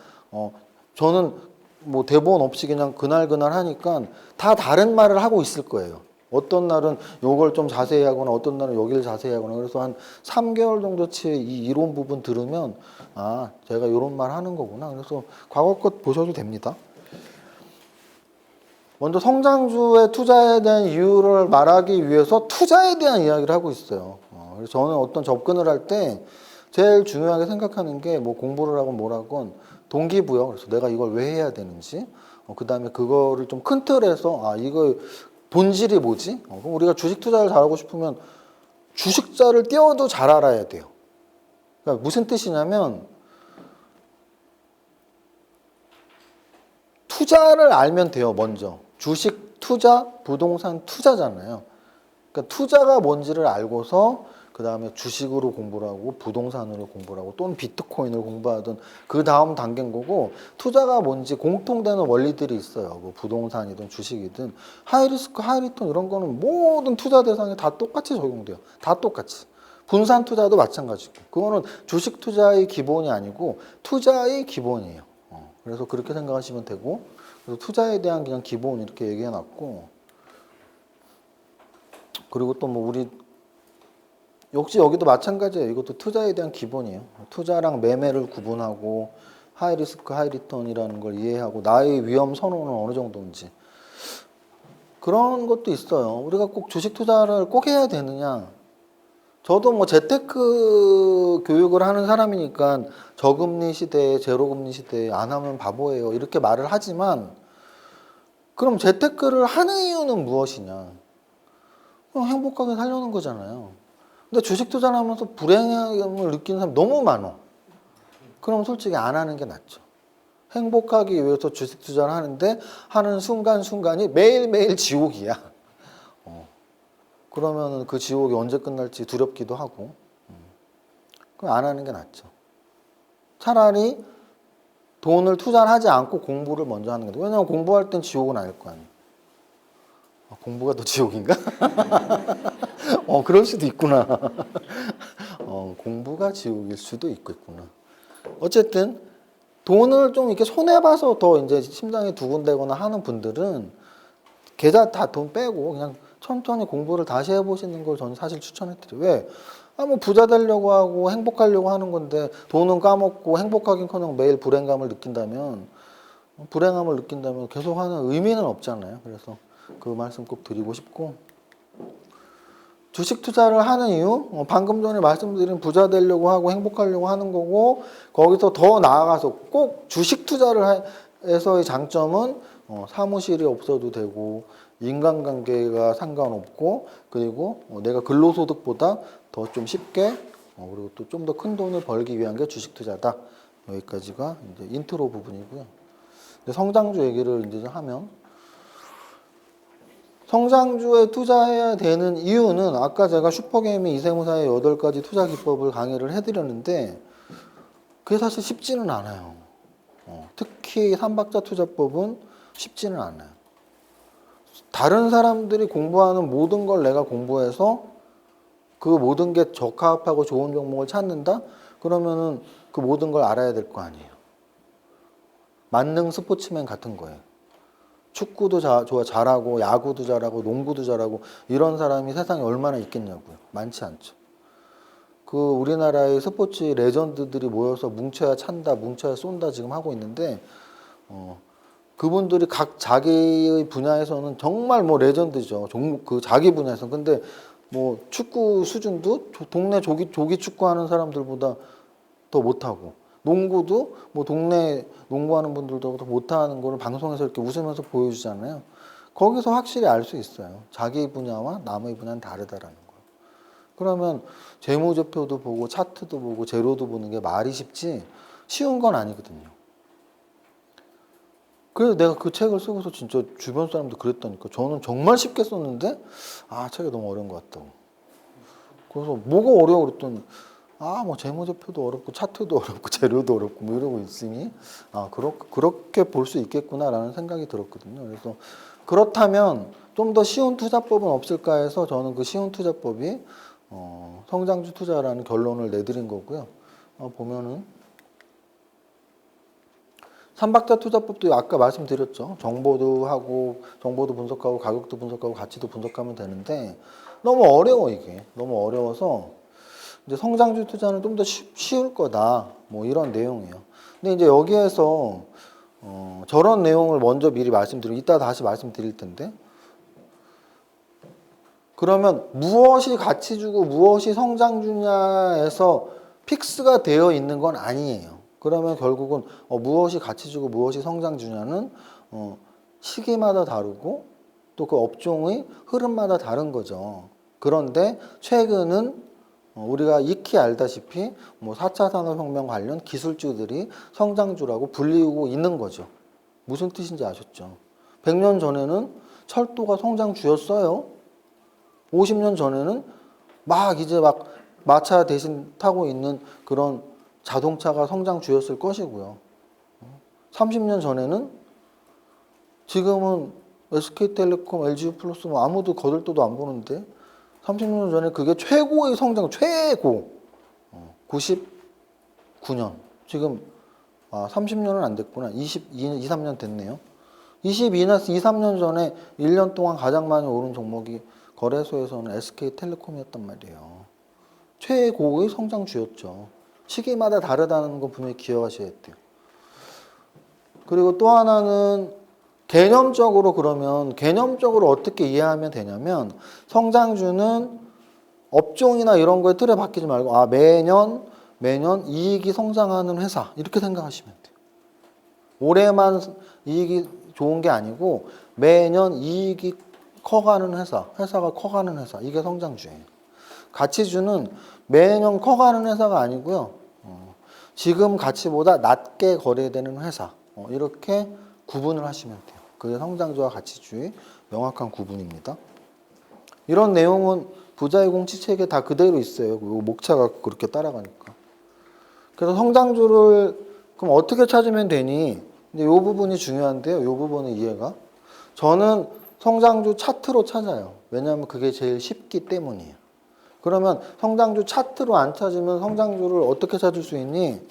저는 뭐 대본 없이 그냥 그날 하니까 다 다른 말을 하고 있을 거예요. 어떤 날은 요걸 좀 자세히 하거나 어떤 날은 여기를 자세히 하거나 그래서 한 3개월 정도치 이 이론 부분 들으면 아 제가 요런 말 하는 거구나. 그래서 과거 것 보셔도 됩니다. 먼저 성장주에 투자에 대한 이유를 말하기 위해서 투자에 대한 이야기를 하고 있어요. 그래서 저는 어떤 접근을 할 때 제일 중요하게 생각하는 게 뭐 공부를 하건 뭘 하건 동기부여. 그래서 내가 이걸 왜 해야 되는지 그 다음에 그거를 좀 큰 틀에서 아 이거 본질이 뭐지? 그럼 우리가 주식 투자를 잘하고 싶으면 주식자를 띄워도 잘 알아야 돼요. 그러니까 무슨 뜻이냐면 투자를 알면 돼요. 먼저 주식 투자, 부동산 투자잖아요. 그러니까 투자가 뭔지를 알고서 그 다음에 주식으로 공부를 하고 부동산으로 공부를 하고 또는 비트코인을 공부하든 그 다음 단계인 거고 투자가 뭔지 공통되는 원리들이 있어요. 뭐 부동산이든 주식이든 하이리스크, 하이리턴 이런 거는 모든 투자 대상에 다 똑같이 적용돼요. 다 똑같이. 분산 투자도 마찬가지고 그거는 주식 투자의 기본이 아니고 투자의 기본이에요. 그래서 그렇게 생각하시면 되고 그래서 투자에 대한 그냥 기본 이렇게 얘기해 놨고 그리고 또 뭐 우리 역시 여기도 마찬가지예요. 이것도 투자에 대한 기본이에요. 투자랑 매매를 구분하고 하이리스크, 하이리턴이라는 걸 이해하고 나의 위험 선호는 어느 정도인지 그런 것도 있어요. 우리가 꼭 주식 투자를 꼭 해야 되느냐. 저도 뭐 재테크 교육을 하는 사람이니까 저금리 시대에 제로금리 시대에 안 하면 바보예요. 이렇게 말을 하지만 그럼 재테크를 하는 이유는 무엇이냐. 그냥 행복하게 살려는 거잖아요. 근데 주식 투자를 하면서 불행함을 느끼는 사람 너무 많아. 그럼 솔직히 안 하는 게 낫죠. 행복하기 위해서 주식 투자를 하는데 하는 순간순간이 매일매일 지옥이야. 그러면 그 지옥이 언제 끝날지 두렵기도 하고. 그럼 안 하는 게 낫죠. 차라리 돈을 투자를 하지 않고 공부를 먼저 하는 거죠. 왜냐하면 공부할 땐 지옥은 아닐 거 아니에요. 공부가 더 지옥인가? 그럴 수도 있구나. 공부가 지옥일 수도 있겠구나. 어쨌든 돈을 좀 이렇게 손해봐서 더 이제 심장이 두근대거나 하는 분들은 계좌 다 돈 빼고 그냥 천천히 공부를 다시 해보시는 걸 저는 사실 추천해드려요. 왜? 뭐 부자 되려고 하고 행복하려고 하는 건데 돈은 까먹고 행복하긴커녕 매일 불행감을 느낀다면 계속 하는 의미는 없잖아요. 그래서 그 말씀 꼭 드리고 싶고 주식 투자를 하는 이유, 방금 전에 말씀드린 부자 되려고 하고 행복하려고 하는 거고, 거기서 더 나아가서 꼭 주식 투자를 해서의 장점은 사무실이 없어도 되고, 인간관계가 상관없고, 그리고 내가 근로소득보다 더 좀 쉽게, 그리고 또 좀 더 큰 돈을 벌기 위한 게 주식 투자다. 여기까지가 이제 인트로 부분이고요. 성장주 얘기를 이제 하면, 성장주에 투자해야 되는 이유는 아까 제가 슈퍼개미 이세무사의 8가지 투자 기법을 강의를 해드렸는데 그게 사실 쉽지는 않아요. 특히 삼박자 투자법은 쉽지는 않아요. 다른 사람들이 공부하는 모든 걸 내가 공부해서 그 모든 게 적합하고 좋은 종목을 찾는다? 그러면은 그 모든 걸 알아야 될 거 아니에요. 만능 스포츠맨 같은 거예요. 축구도 잘하고 야구도 잘하고 농구도 잘하고 이런 사람이 세상에 얼마나 있겠냐고요. 많지 않죠. 그 우리나라의 스포츠 레전드들이 모여서 뭉쳐야 찬다, 뭉쳐야 쏜다 지금 하고 있는데 그분들이 각 자기의 분야에서는 정말 뭐 레전드죠. 그 자기 분야에서. 근데 뭐 축구 수준도 동네 조기 축구하는 사람들보다 더 못하고 농구도 뭐 동네 농구하는 분들도 더 못하는 거를 방송에서 이렇게 웃으면서 보여주잖아요. 거기서 확실히 알 수 있어요. 자기 분야와 남의 분야는 다르다라는 거. 그러면 재무제표도 보고 차트도 보고 재료도 보는 게 말이 쉽지 쉬운 건 아니거든요. 그래서 내가 그 책을 쓰고서 진짜 주변 사람도 그랬다니까. 저는 정말 쉽게 썼는데 책이 너무 어려운 것 같다고. 그래서 뭐가 어려워 그랬더니 뭐 재무제표도 어렵고 차트도 어렵고 재료도 어렵고 뭐 이러고 있으니 그렇게 볼 수 있겠구나라는 생각이 들었거든요. 그래서 그렇다면 좀 더 쉬운 투자법은 없을까 해서 저는 그 쉬운 투자법이 성장주 투자라는 결론을 내드린 거고요. 보면은 삼박자 투자법도 아까 말씀드렸죠. 정보도 분석하고 가격도 분석하고 가치도 분석하면 되는데 너무 어려워 이게. 너무 어려워서 이제 성장주 투자는 좀 더 쉬울 거다. 뭐 이런 내용이에요. 근데 이제 여기에서 저런 내용을 먼저 미리 말씀드리고 이따 다시 말씀드릴 텐데 그러면 무엇이 가치 주고 무엇이 성장주냐에서 픽스가 되어 있는 건 아니에요. 그러면 결국은 무엇이 가치 주고 무엇이 성장주냐는 시기마다 다르고 또 그 업종의 흐름마다 다른 거죠. 그런데 최근은 우리가 익히 알다시피 뭐 4차 산업혁명 관련 기술주들이 성장주라고 불리우고 있는 거죠. 무슨 뜻인지 아셨죠? 100년 전에는 철도가 성장주였어요. 50년 전에는 이제 마차 대신 타고 있는 그런 자동차가 성장주였을 것이고요. 30년 전에는 지금은 SK텔레콤, LG유플러스 뭐 아무도 거들떠도 안 보는데 30년 전에 그게 최고의 성장, 최고 99년 지금 30년은 안 됐구나. 23년 됐네요. 23년 전에 1년 동안 가장 많이 오른 종목이 거래소에서는 SK텔레콤이었단 말이에요. 최고의 성장주였죠. 시기마다 다르다는 거 분명히 기억하셔야 돼요. 그리고 또 하나는 개념적으로 어떻게 이해하면 되냐면 성장주는 업종이나 이런 거에 틀에 박히지 말고 매년 이익이 성장하는 회사 이렇게 생각하시면 돼요. 올해만 이익이 좋은 게 아니고 매년 이익이 커가는 회사가 커가는 회사 이게 성장주예요. 가치주는 매년 커가는 회사가 아니고요. 지금 가치보다 낮게 거래되는 회사 이렇게 구분을 하시면 돼요. 그게 성장주와 가치주의 명확한 구분입니다. 이런 내용은 부자의 공치 책에 다 그대로 있어요. 그리고 목차가 그렇게 따라가니까. 그래서 성장주를 그럼 어떻게 찾으면 되니? 근데 이 부분이 중요한데요. 이 부분의 이해가. 저는 성장주 차트로 찾아요. 왜냐하면 그게 제일 쉽기 때문이에요. 그러면 성장주 차트로 안 찾으면 성장주를 어떻게 찾을 수 있니?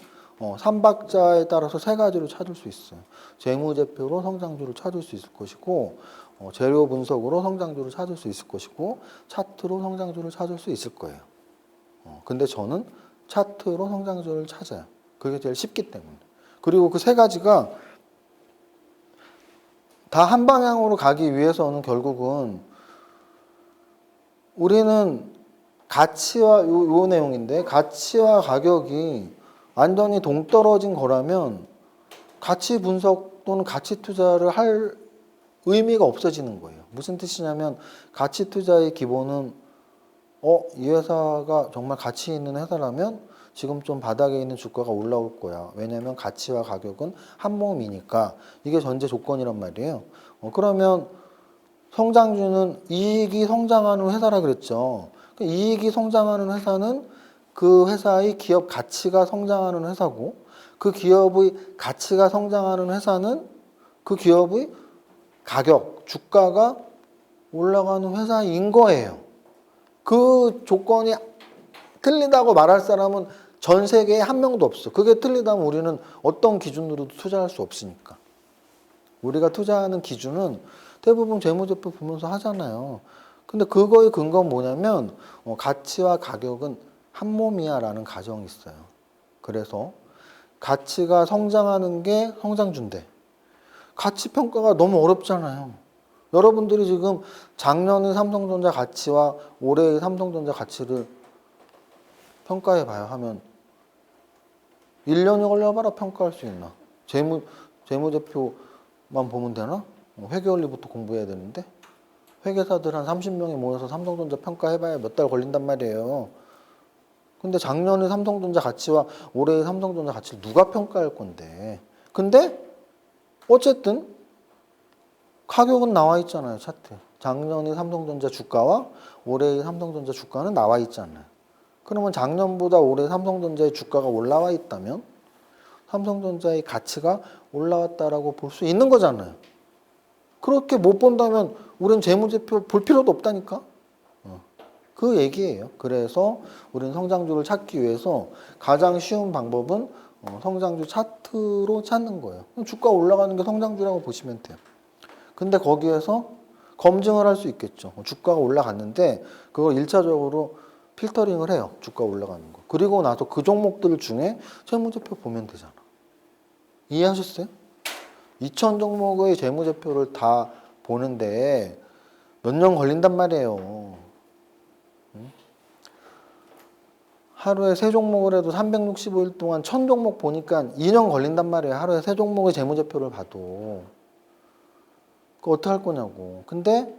삼박자에 따라서 3가지로 찾을 수 있어요. 재무제표로 성장주를 찾을 수 있을 것이고 재료 분석으로 성장주를 찾을 수 있을 것이고 차트로 성장주를 찾을 수 있을 거예요. 근데 저는 차트로 성장주를 찾아요. 그게 제일 쉽기 때문에. 그리고 그 3가지가 다 한 방향으로 가기 위해서는 결국은 우리는 가치와 요 내용인데 가치와 가격이 완전히 동떨어진 거라면 가치 분석 또는 가치 투자를 할 의미가 없어지는 거예요. 무슨 뜻이냐면 가치 투자의 기본은 이 회사가 정말 가치 있는 회사라면 지금 좀 바닥에 있는 주가가 올라올 거야. 왜냐하면 가치와 가격은 한 몸이니까 이게 전제 조건이란 말이에요. 그러면 성장주는 이익이 성장하는 회사라 그랬죠. 이익이 성장하는 회사는 그 회사의 기업 가치가 성장하는 회사고 그 기업의 가치가 성장하는 회사는 그 기업의 가격, 주가가 올라가는 회사인 거예요. 그 조건이 틀리다고 말할 사람은 전 세계에 한 명도 없어. 그게 틀리다면 우리는 어떤 기준으로도 투자할 수 없으니까. 우리가 투자하는 기준은 대부분 재무제표 보면서 하잖아요. 근데 그거의 근거는 뭐냐면 가치와 가격은 한 몸이야 라는 가정이 있어요. 그래서 가치가 성장하는 게 성장주인데 가치 평가가 너무 어렵잖아요. 여러분들이 지금 작년의 삼성전자 가치와 올해의 삼성전자 가치를 평가해 봐야 하면 1년이 걸려봐라 평가할 수 있나? 재무제표만 보면 되나? 회계원리부터 공부해야 되는데 회계사들 한 30명이 모여서 삼성전자 평가해봐야 몇 달 걸린단 말이에요. 근데 작년의 삼성전자 가치와 올해의 삼성전자 가치를 누가 평가할 건데? 근데 어쨌든 가격은 나와 있잖아요, 차트. 작년의 삼성전자 주가와 올해의 삼성전자 주가는 나와 있잖아요. 그러면 작년보다 올해 삼성전자의 주가가 올라와 있다면 삼성전자의 가치가 올라왔다라고 볼 수 있는 거잖아요. 그렇게 못 본다면 우리는 재무제표 볼 필요도 없다니까. 그 얘기예요. 그래서 우리는 성장주를 찾기 위해서 가장 쉬운 방법은 성장주 차트로 찾는 거예요. 주가 올라가는 게 성장주라고 보시면 돼요. 근데 거기에서 검증을 할 수 있겠죠. 주가가 올라갔는데 그걸 1차적으로 필터링을 해요. 주가 올라가는 거. 그리고 나서 그 종목들 중에 재무제표 보면 되잖아. 이해하셨어요? 2천 종목의 재무제표를 다 보는데 몇 년 걸린단 말이에요. 하루에 3종목을 해도 365일 동안 1000종목 보니까 2년 걸린단 말이에요. 하루에 3종목의 재무제표를 봐도. 그거 어떻게 할 거냐고. 근데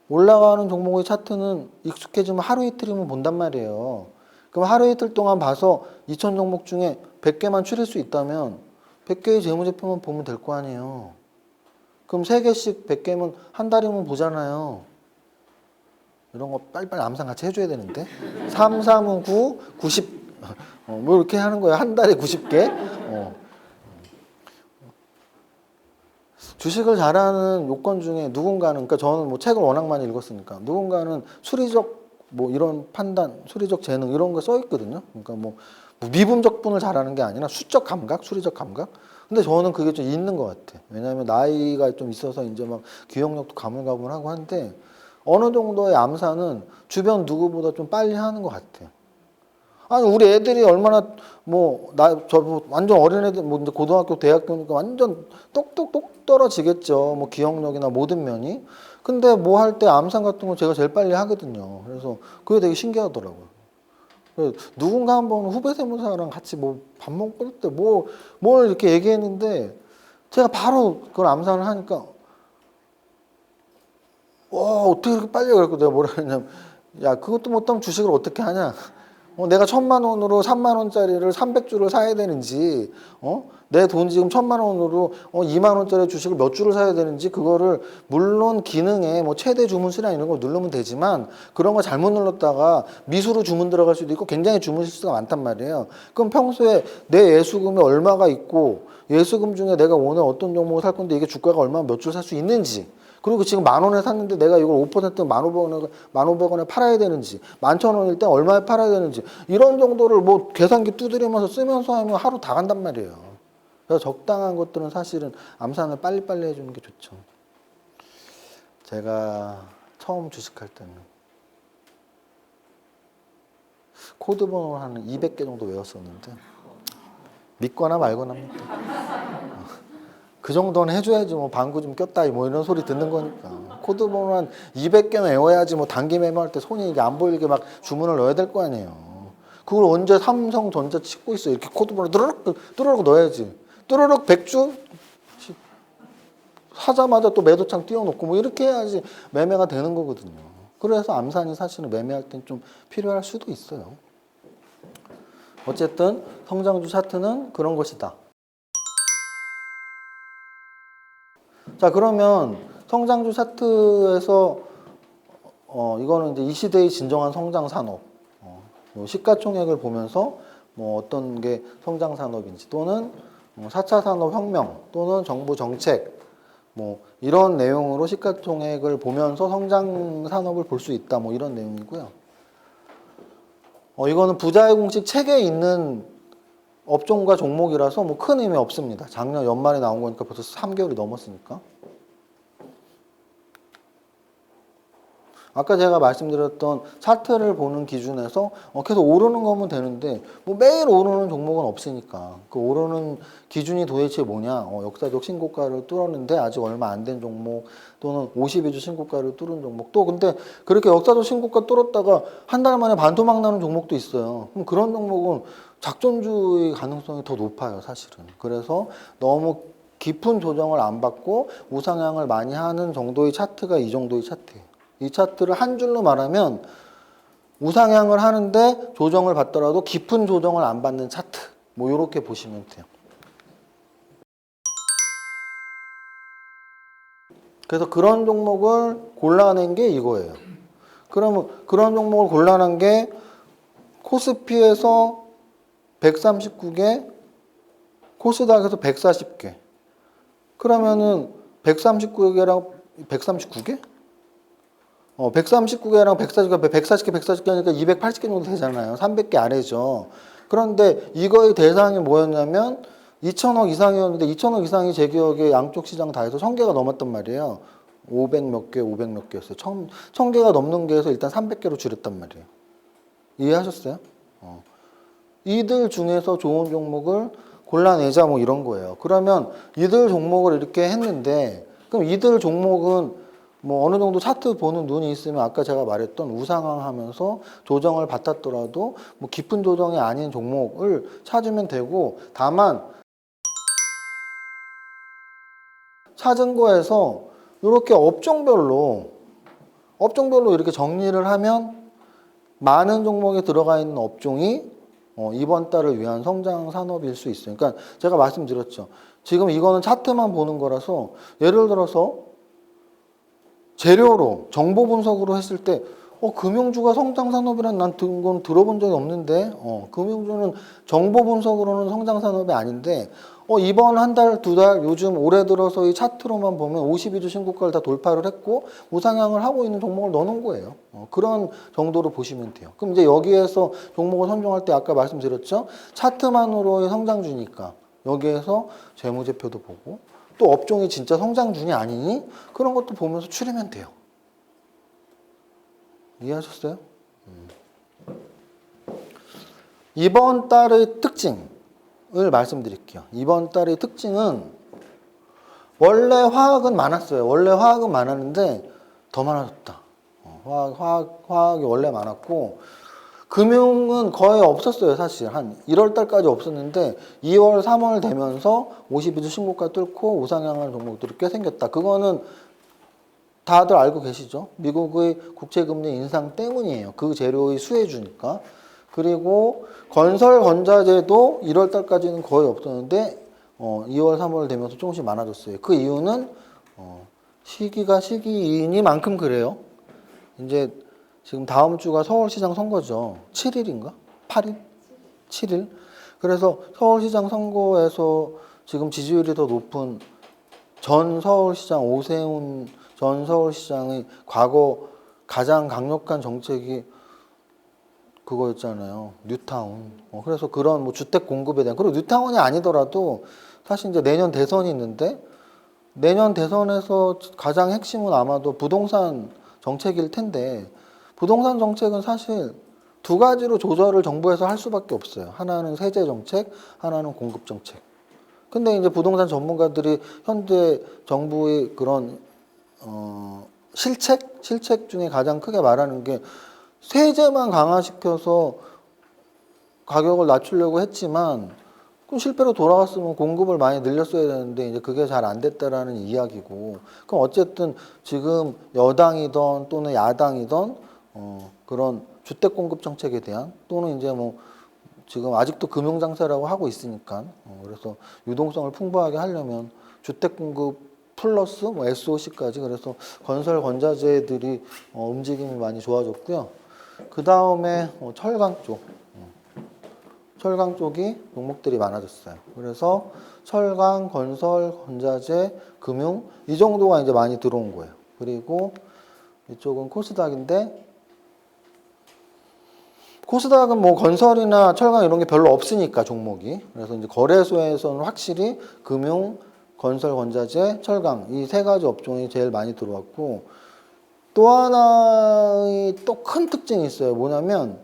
올라가는 종목의 차트는 익숙해지면 하루 이틀이면 본단 말이에요. 그럼 하루 이틀 동안 봐서 2천 종목 중에 100개만 추릴 수 있다면 100개의 재무제표만 보면 될 거 아니에요. 그럼 3개씩 100개면 한 달이면 보잖아요. 이런 거 빨리빨리 암산 같이 해줘야 되는데 3, 3은 9, 90 뭐 이렇게 하는 거예요. 한 달에 90개. 주식을 잘하는 요건 중에 누군가는, 그러니까 저는 뭐 책을 워낙 많이 읽었으니까 누군가는 수리적 뭐 이런 판단, 수리적 재능 이런 거 써 있거든요. 그러니까 뭐 미분적분을 잘하는 게 아니라 수적 감각, 수리적 감각. 근데 저는 그게 좀 있는 것 같아. 왜냐하면 나이가 좀 있어서 이제 막 기억력도 가물가물하고 한데 어느 정도의 암산은 주변 누구보다 좀 빨리 하는 것 같아요. 아니 우리 애들이 얼마나 저 완전 어린 애들 뭐 이제 고등학교 대학교니까 완전 똑똑똑 떨어지겠죠. 뭐 기억력이나 모든 면이. 근데 뭐 할 때 암산 같은 거 제가 제일 빨리 하거든요. 그래서 그게 되게 신기하더라고요. 누군가 한번 후배 세무사랑 같이 뭐 밥 먹을 때 뭘 이렇게 얘기했는데 제가 바로 그걸 암산을 하니까 어떻게 그렇게 빨리 그랬고 내가 뭐라 했냐면 야 그것도 못하면 주식을 어떻게 하냐. 내가 1000만 원으로 3만 원짜리를 300주를 사야 되는지, 내 돈 지금 1000만 원으로 2만 원짜리 주식을 몇 주를 사야 되는지, 그거를, 물론 기능에 뭐 최대 주문 수량 이런 거 누르면 되지만, 그런 거 잘못 눌렀다가 미수로 주문 들어갈 수도 있고 굉장히 주문 실수가 많단 말이에요. 그럼 평소에 내 예수금이 얼마가 있고, 예수금 중에 내가 오늘 어떤 종목을 살 건데 이게 주가가 얼마 몇 주 살 수 있는지, 그리고 지금 10,000원에 샀는데 내가 이걸 5% 1,500원에 팔아야 되는지, 11,000원일 때 얼마에 팔아야 되는지, 이런 정도를 뭐 계산기 두드리면서 쓰면서 하면 하루 다 간단 말이에요. 그래서 적당한 것들은 사실은 암산을 빨리빨리 해주는 게 좋죠. 제가 처음 주식할 때는 코드 번호를 한 200개 정도 외웠었는데 믿거나 말거나 합니다. 그 정도는 해줘야지 뭐 방구 좀 꼈다 뭐 이런 소리 듣는 거니까. 코드 번호 한 200개는 외워야지 뭐 단기 메모할 때 손이 이게 안 보이게 막 주문을 넣어야 될 거 아니에요. 그걸 언제 삼성전자 찍고 있어. 이렇게 코드 번호 뚜루룩 넣어야지. 뚜루룩 100주 사자마자 또 매도창 띄워놓고 뭐 이렇게 해야지 매매가 되는 거거든요. 그래서 암산이 사실은 매매할 땐 좀 필요할 수도 있어요. 어쨌든 성장주 차트는 그런 것이다. 자, 그러면 성장주 차트에서 이거는 이제 이 시대의 진정한 성장 산업, 시가총액을 보면서 뭐 어떤 게 성장 산업인지 또는 4차 산업혁명 또는 정부 정책 뭐 이런 내용으로 시가총액을 보면서 성장 산업을 볼 수 있다 뭐 이런 내용이고요. 이거는 부자의 공식 책에 있는 업종과 종목이라서 뭐 큰 의미 없습니다. 작년 연말에 나온 거니까 벌써 3개월이 넘었으니까. 아까 제가 말씀드렸던 차트를 보는 기준에서 계속 오르는 거면 되는데 뭐 매일 오르는 종목은 없으니까 그 오르는 기준이 도대체 뭐냐, 역사적 신고가를 뚫었는데 아직 얼마 안 된 종목 또는 52주 신고가를 뚫은 종목 또 근데 그렇게 역사적 신고가 뚫었다가 한 달 만에 반토막 나는 종목도 있어요. 그럼 그런 종목은 작전주의 가능성이 더 높아요, 사실은. 그래서 너무 깊은 조정을 안 받고 우상향을 많이 하는 정도의 차트가 이 정도의 차트예요. 이 차트를 한 줄로 말하면 우상향을 하는데 조정을 받더라도 깊은 조정을 안 받는 차트. 뭐 이렇게 보시면 돼요. 그래서 그런 종목을 골라낸 게 이거예요. 그러면 그런 종목을 골라낸 게 코스피에서 139개, 코스닥에서 140개. 그러면은 139개랑 139개? 139개랑 140개 하니까 280개 정도 되잖아요. 300개 아래죠. 그런데 이거의 대상이 뭐였냐면 2천억 이상이었는데 2천억 이상이 제 기억에 양쪽 시장 다 해서 1000개가 넘었단 말이에요. 500 몇 개였어요. 1000개가 넘는 게에서 일단 300개로 줄였단 말이에요. 이해하셨어요? 이들 중에서 좋은 종목을 골라내자 뭐 이런 거예요. 그러면 이들 종목을 이렇게 했는데 그럼 이들 종목은 뭐 어느 정도 차트 보는 눈이 있으면 아까 제가 말했던 우상향하면서 조정을 받았더라도 뭐 깊은 조정이 아닌 종목을 찾으면 되고 다만 찾은 거에서 이렇게 업종별로 이렇게 정리를 하면 많은 종목에 들어가 있는 업종이 이번 달을 위한 성장 산업일 수 있어요. 그러니까 제가 말씀드렸죠. 지금 이거는 차트만 보는 거라서 예를 들어서 재료로 정보 분석으로 했을 때 금융주가 성장 산업이란 난 건 들어본 적이 없는데 금융주는 정보 분석으로는 성장 산업이 아닌데 이번 한 달, 두 달, 요즘 올해 들어서 이 차트로만 보면 52주 신고가를 다 돌파를 했고 우상향을 하고 있는 종목을 넣어놓은 거예요. 그런 정도로 보시면 돼요. 그럼 이제 여기에서 종목을 선정할 때 아까 말씀드렸죠. 차트만으로의 성장주니까 여기에서 재무제표도 보고 또 업종이 진짜 성장주니 아니니 그런 것도 보면서 추리면 돼요. 이해하셨어요? 이번 달의 특징을 말씀드릴게요. 이번 달의 특징은 원래 화학은 많았어요. 원래 화학은 많았는데 더 많아졌다. 화학이 원래 많았고 금융은 거의 없었어요. 사실 한 1월 달까지 없었는데 2월, 3월 되면서 52주 신고가 뚫고 우상향하는 종목들이 꽤 생겼다. 그거는 다들 알고 계시죠? 미국의 국채금리 인상 때문이에요. 그 재료의 수혜주니까. 그리고 건설 건자재도 1월 달까지는 거의 없었는데 2월, 3월 되면서 조금씩 많아졌어요. 그 이유는 시기가 시기이니만큼 그래요. 이제 지금 다음 주가 서울시장 선거죠. 7일인가? 8일? 7일? 그래서 서울시장 선거에서 지금 지지율이 더 높은 전 서울시장 오세훈 전 서울시장의 과거 가장 강력한 정책이 그거였잖아요. 뉴타운. 그래서 그런 뭐 주택 공급에 대한 그리고 뉴타운이 아니더라도 사실 이제 내년 대선이 있는데 내년 대선에서 가장 핵심은 아마도 부동산 정책일 텐데 부동산 정책은 사실 두 가지로 조절을 정부에서 할 수밖에 없어요. 하나는 세제 정책, 하나는 공급 정책. 근데 이제 부동산 전문가들이 현재 정부의 그런 실책 중에 가장 크게 말하는 게 세제만 강화시켜서 가격을 낮추려고 했지만 그럼 실패로 돌아갔으면 공급을 많이 늘렸어야 되는데 이제 그게 잘 안 됐다라는 이야기고, 그럼 어쨌든 지금 여당이던 또는 야당이던 그런 주택 공급 정책에 대한, 또는 이제 뭐 지금 아직도 금융 장세라고 하고 있으니까 그래서 유동성을 풍부하게 하려면 주택 공급 플러스 뭐 SOC까지, 그래서 건설 건자재들이 움직임이 많이 좋아졌고요. 그 다음에 철강 쪽. 철강 쪽이 종목들이 많아졌어요. 그래서 철강, 건설, 건자재, 금융 이 정도가 이제 많이 들어온 거예요. 그리고 이쪽은 코스닥인데, 코스닥은 뭐 건설이나 철강 이런 게 별로 없으니까 종목이. 그래서 이제 거래소에서는 확실히 금융, 건설, 건자재, 철강 이 세 가지 업종이 제일 많이 들어왔고, 또 하나의 또 큰 특징이 있어요. 뭐냐면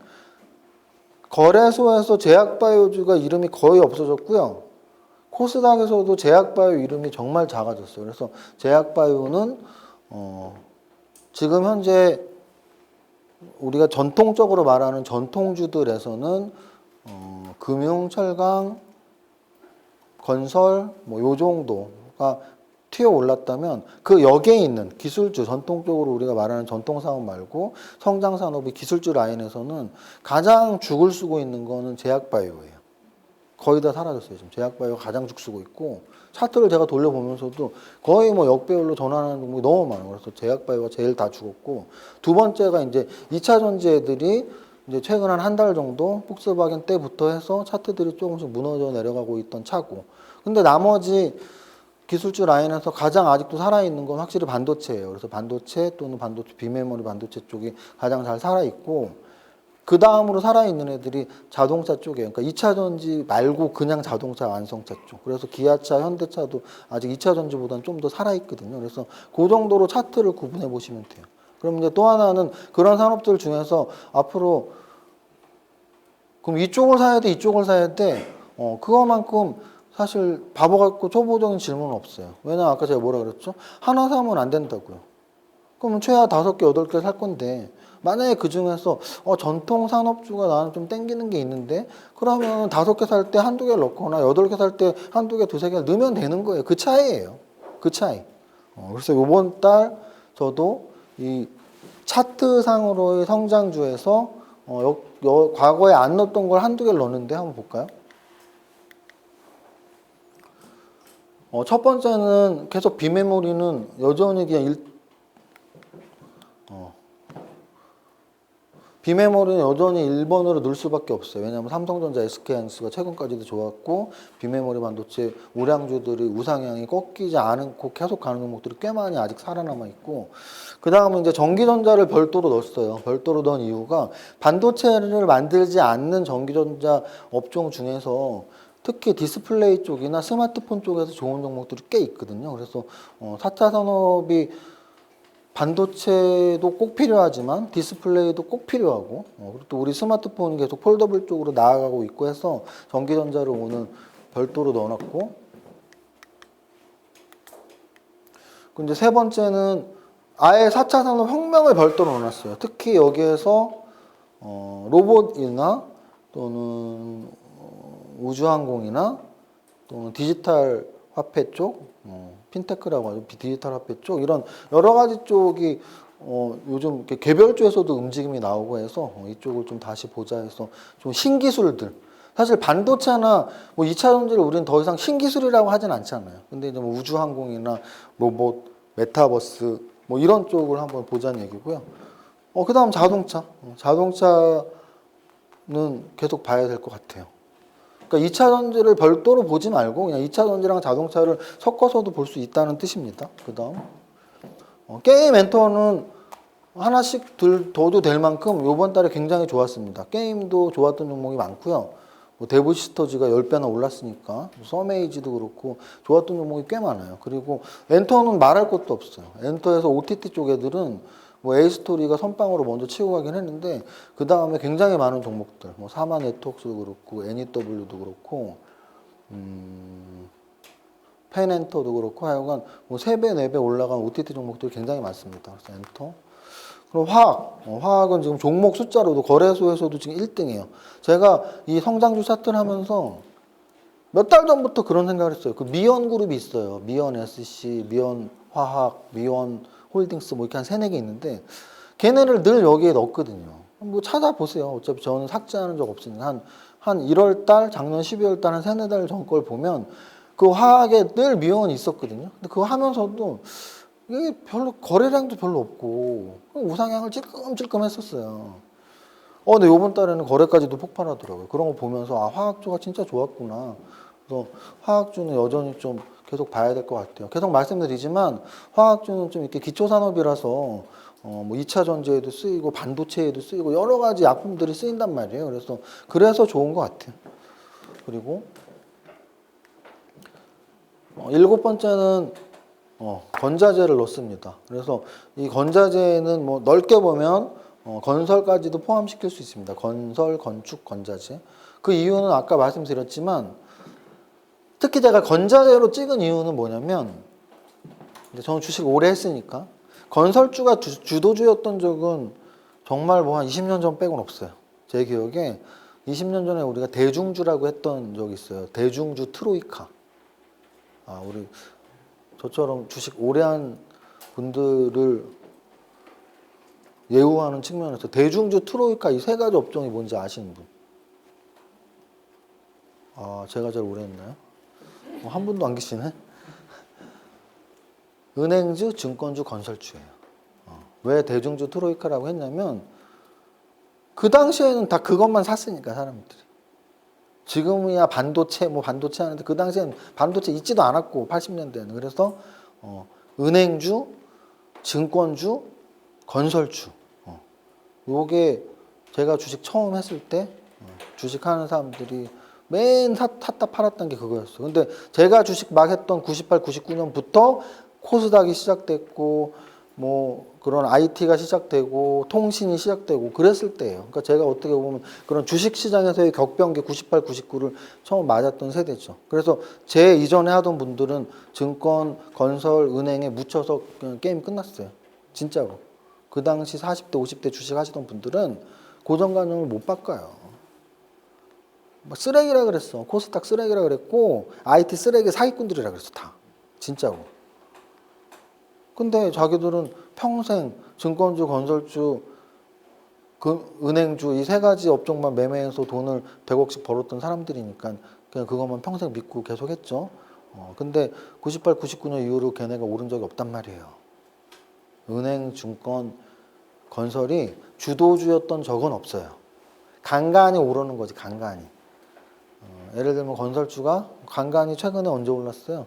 거래소에서 제약바이오주가 이름이 거의 없어졌고요. 코스닥에서도 제약바이오 이름이 정말 작아졌어요. 그래서 제약바이오는 지금 현재 우리가 전통적으로 말하는 전통주들에서는 금융, 철강, 건설 뭐 요 정도가 튀어 올랐다면, 그 역에 있는 기술주, 전통적으로 우리가 말하는 전통사업 말고 성장산업의 기술주 라인에서는 가장 죽을 쓰고 있는 거는 제약바이오예요. 거의 다 사라졌어요. 지금 제약바이오가 가장 죽쓰고 있고, 차트를 제가 돌려보면서도 거의 뭐 역배열로 전환하는 종목이 너무 많아요. 그래서 제약바이오가 제일 다 죽었고, 두 번째가 이제 2차 전지애들이 이제 최근 한 달 정도 폭스바겐 때부터 해서 차트들이 조금씩 무너져 내려가고 있던 차고, 근데 나머지 기술주 라인에서 가장 아직도 살아있는 건 확실히 반도체예요. 그래서 반도체 또는 반도체, 비메모리 반도체 쪽이 가장 잘 살아있고, 그 다음으로 살아있는 애들이 자동차 쪽이에요. 그러니까 2차 전지 말고 그냥 자동차 완성차 쪽. 그래서 기아차, 현대차도 아직 2차 전지보다는 좀 더 살아있거든요. 그래서 그 정도로 차트를 구분해 보시면 돼요. 그럼 이제 또 하나는 그런 산업들 중에서 앞으로 그럼 이쪽을 사야 돼, 이쪽을 사야 돼. 그거만큼 사실 바보 같고 초보적인 질문은 없어요. 왜냐면 아까 제가 뭐라 그랬죠? 하나 사면 안 된다고요. 그러면 최하 5개, 8개 살 건데, 만약에 그 중에서 전통 산업주가 나는 좀 땡기는 게 있는데, 그러면 5개 살 때 한두 개를 넣거나 8개 살 때 한두 개, 두세 개를 넣으면 되는 거예요. 그 차이예요. 그 차이. 그래서 이번 달 저도 이 차트상으로의 성장주에서 과거에 안 넣었던 걸 한두 개를 넣었는데 한번 볼까요? 첫 번째는 계속 비메모리는 여전히 그냥 비메모리는 여전히 1번으로 넣을 수밖에 없어요. 왜냐하면 삼성전자, SK하이닉스가 최근까지도 좋았고, 비메모리 반도체 우량주들이 우상향이 꺾이지 않고 계속 가는 종목들이 꽤 많이 아직 살아남아 있고, 그 다음은 이제 전기전자를 별도로 넣었어요. 별도로 넣은 이유가 반도체를 만들지 않는 전기전자 업종 중에서 특히 디스플레이 쪽이나 스마트폰 쪽에서 좋은 종목들이 꽤 있거든요. 그래서 4차 산업이 반도체도 꼭 필요하지만 디스플레이도 꼭 필요하고, 그리고 또 우리 스마트폰이 계속 폴더블 쪽으로 나아가고 있고 해서 전기전자를 오늘 별도로 넣어놨고, 근데 세 번째는 아예 4차 산업 혁명을 별도로 넣어놨어요. 특히 여기에서 로봇이나 또는 우주항공이나 또는 디지털 화폐 쪽, 핀테크라고 하죠. 디지털 화폐 쪽, 이런 여러 가지 쪽이 요즘 개별주에서도 움직임이 나오고 해서 이쪽을 좀 다시 보자 해서 좀 신기술들. 사실 반도체나 뭐 2차 전지를 우리는 더 이상 신기술이라고 하진 않잖아요. 근데 이제 뭐 우주항공이나 로봇, 메타버스 뭐 이런 쪽을 한번 보자는 얘기고요. 그 다음 자동차. 자동차는 계속 봐야 될 것 같아요. 그러니까 2차 전지를 별도로 보지 말고 그냥 2차 전지랑 자동차를 섞어서도 볼 수 있다는 뜻입니다. 그 다음 게임 엔터는 하나씩 둬도 될 만큼 이번 달에 굉장히 좋았습니다. 게임도 좋았던 종목이 많고요. 뭐 데브시스터즈가 10배나 올랐으니까 서메이지도 그렇고 좋았던 종목이 꽤 많아요. 그리고 엔터는 말할 것도 없어요. 엔터에서 OTT 쪽 애들은 뭐 A스토리가 선빵으로 먼저 치고 가긴 했는데, 그 다음에 굉장히 많은 종목들, 뭐 사마 네트워크도 그렇고, NEW도 그렇고, 펜엔터도 그렇고 하여간 뭐 3배, 4배 올라간 OTT 종목들이 굉장히 많습니다. 그래서 엔터. 그럼 화학. 화학은 지금 종목 숫자로도 거래소에서도 지금 1등이에요. 제가 이 성장주 차트를 하면서 몇 달 전부터 그런 생각을 했어요. 그 미연 그룹이 있어요. 미연 SC, 미연 화학, 미연 홀딩스 뭐 이렇게 한 3, 4개 있는데 걔네를 늘 여기에 넣었거든요. 뭐 찾아보세요. 어차피 저는 삭제하는 적 없으니까 한 1월 달, 작년 12월 달 한 3, 4달 전 걸 보면 그 화학에 늘 미연이 있었거든요. 근데 그거 하면서도 이게 별로 거래량도 별로 없고 우상향을 찔끔찔끔 했었어요. 근데 요번 달에는 거래까지도 폭발하더라고요. 그런 거 보면서 아, 화학주가 진짜 좋았구나. 그래서 화학주는 여전히 좀 계속 봐야 될 것 같아요. 계속 말씀드리지만 화학주는 좀 이렇게 기초산업이라서 뭐 2차 전지에도 쓰이고 반도체에도 쓰이고 여러 가지 약품들이 쓰인단 말이에요. 그래서 좋은 것 같아요. 그리고 7번째는 건자재를 넣습니다. 그래서 이 건자재는 뭐 넓게 보면 건설까지도 포함시킬 수 있습니다. 건설, 건축, 건자재. 그 이유는 아까 말씀드렸지만 특히 제가 건자재로 찍은 이유는 뭐냐면 저는 주식 오래 했으니까 건설주가 주도주였던 적은 정말 뭐 한 20년 전 빼고는 없어요. 제 기억에 20년 전에 우리가 대중주라고 했던 적이 있어요. 대중주 트로이카. 우리 저처럼 주식 오래 한 분들을 예우하는 측면에서 대중주 트로이카 이 3가지 업종이 뭔지 아시는 분? 제가 제일 오래 했나요? 한 분도 안 계시네? 은행주, 증권주, 건설주예요. 왜 대중주 트로이카라고 했냐면 그 당시에는 다 그것만 샀으니까 사람들이. 지금이야 반도체 하는데 그 당시에는 반도체 있지도 않았고 80년대에는. 그래서 은행주, 증권주, 건설주. 요게 제가 주식 처음 했을 때 주식하는 사람들이 맨 샀다 팔았던 게 그거였어요. 근데 제가 주식 막 했던 98, 99년부터 코스닥이 시작됐고 뭐 그런 IT가 시작되고 통신이 시작되고 그랬을 때예요. 그러니까 제가 어떻게 보면 그런 주식 시장에서의 격변기 98, 99를 처음 맞았던 세대죠. 그래서 제 이전에 하던 분들은 증권, 건설, 은행에 묻혀서 그냥 게임 끝났어요. 진짜로. 그 당시 40대, 50대 주식 하시던 분들은 고정관념을 못 바꿔요. 쓰레기라 그랬어. 코스닥 쓰레기라 그랬고 IT 쓰레기 사기꾼들이라 그랬어. 다. 진짜로. 근데 자기들은 평생 증권주, 건설주, 은행주 이 3가지 업종만 매매해서 돈을 100억씩 벌었던 사람들이니까 그냥 그것만 평생 믿고 계속 했죠. 근데 98, 99년 이후로 걔네가 오른 적이 없단 말이에요. 은행, 증권, 건설이 주도주였던 적은 없어요. 간간히 오르는 거지, 간간히. 예를 들면 건설주가 간간히 최근에 언제 올랐어요?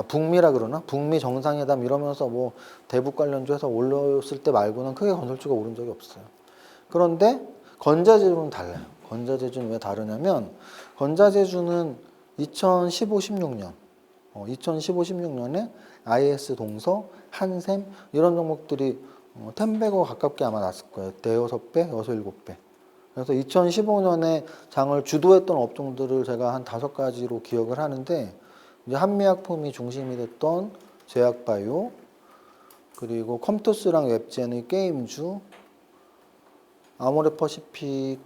북미라 그러나? 북미 정상회담 이러면서 뭐 대북 관련주 해서 올렸을 때 말고는 크게 건설주가 오른 적이 없어요. 그런데 건자재주는 달라요. 건자재주는 왜 다르냐면 건자재주는 2015-16년 16년에 IS 동서, 한샘 이런 종목들이 10배가 가깝게 아마 났을 거예요. 대여섯 배, 6, 7배. 그래서 2015년에 장을 주도했던 업종들을 제가 한 5가지로 기억을 하는데 이제 한미약품이 중심이 됐던 제약바이오, 그리고 컴투스랑 웹젠의 게임주, 아모레퍼시픽의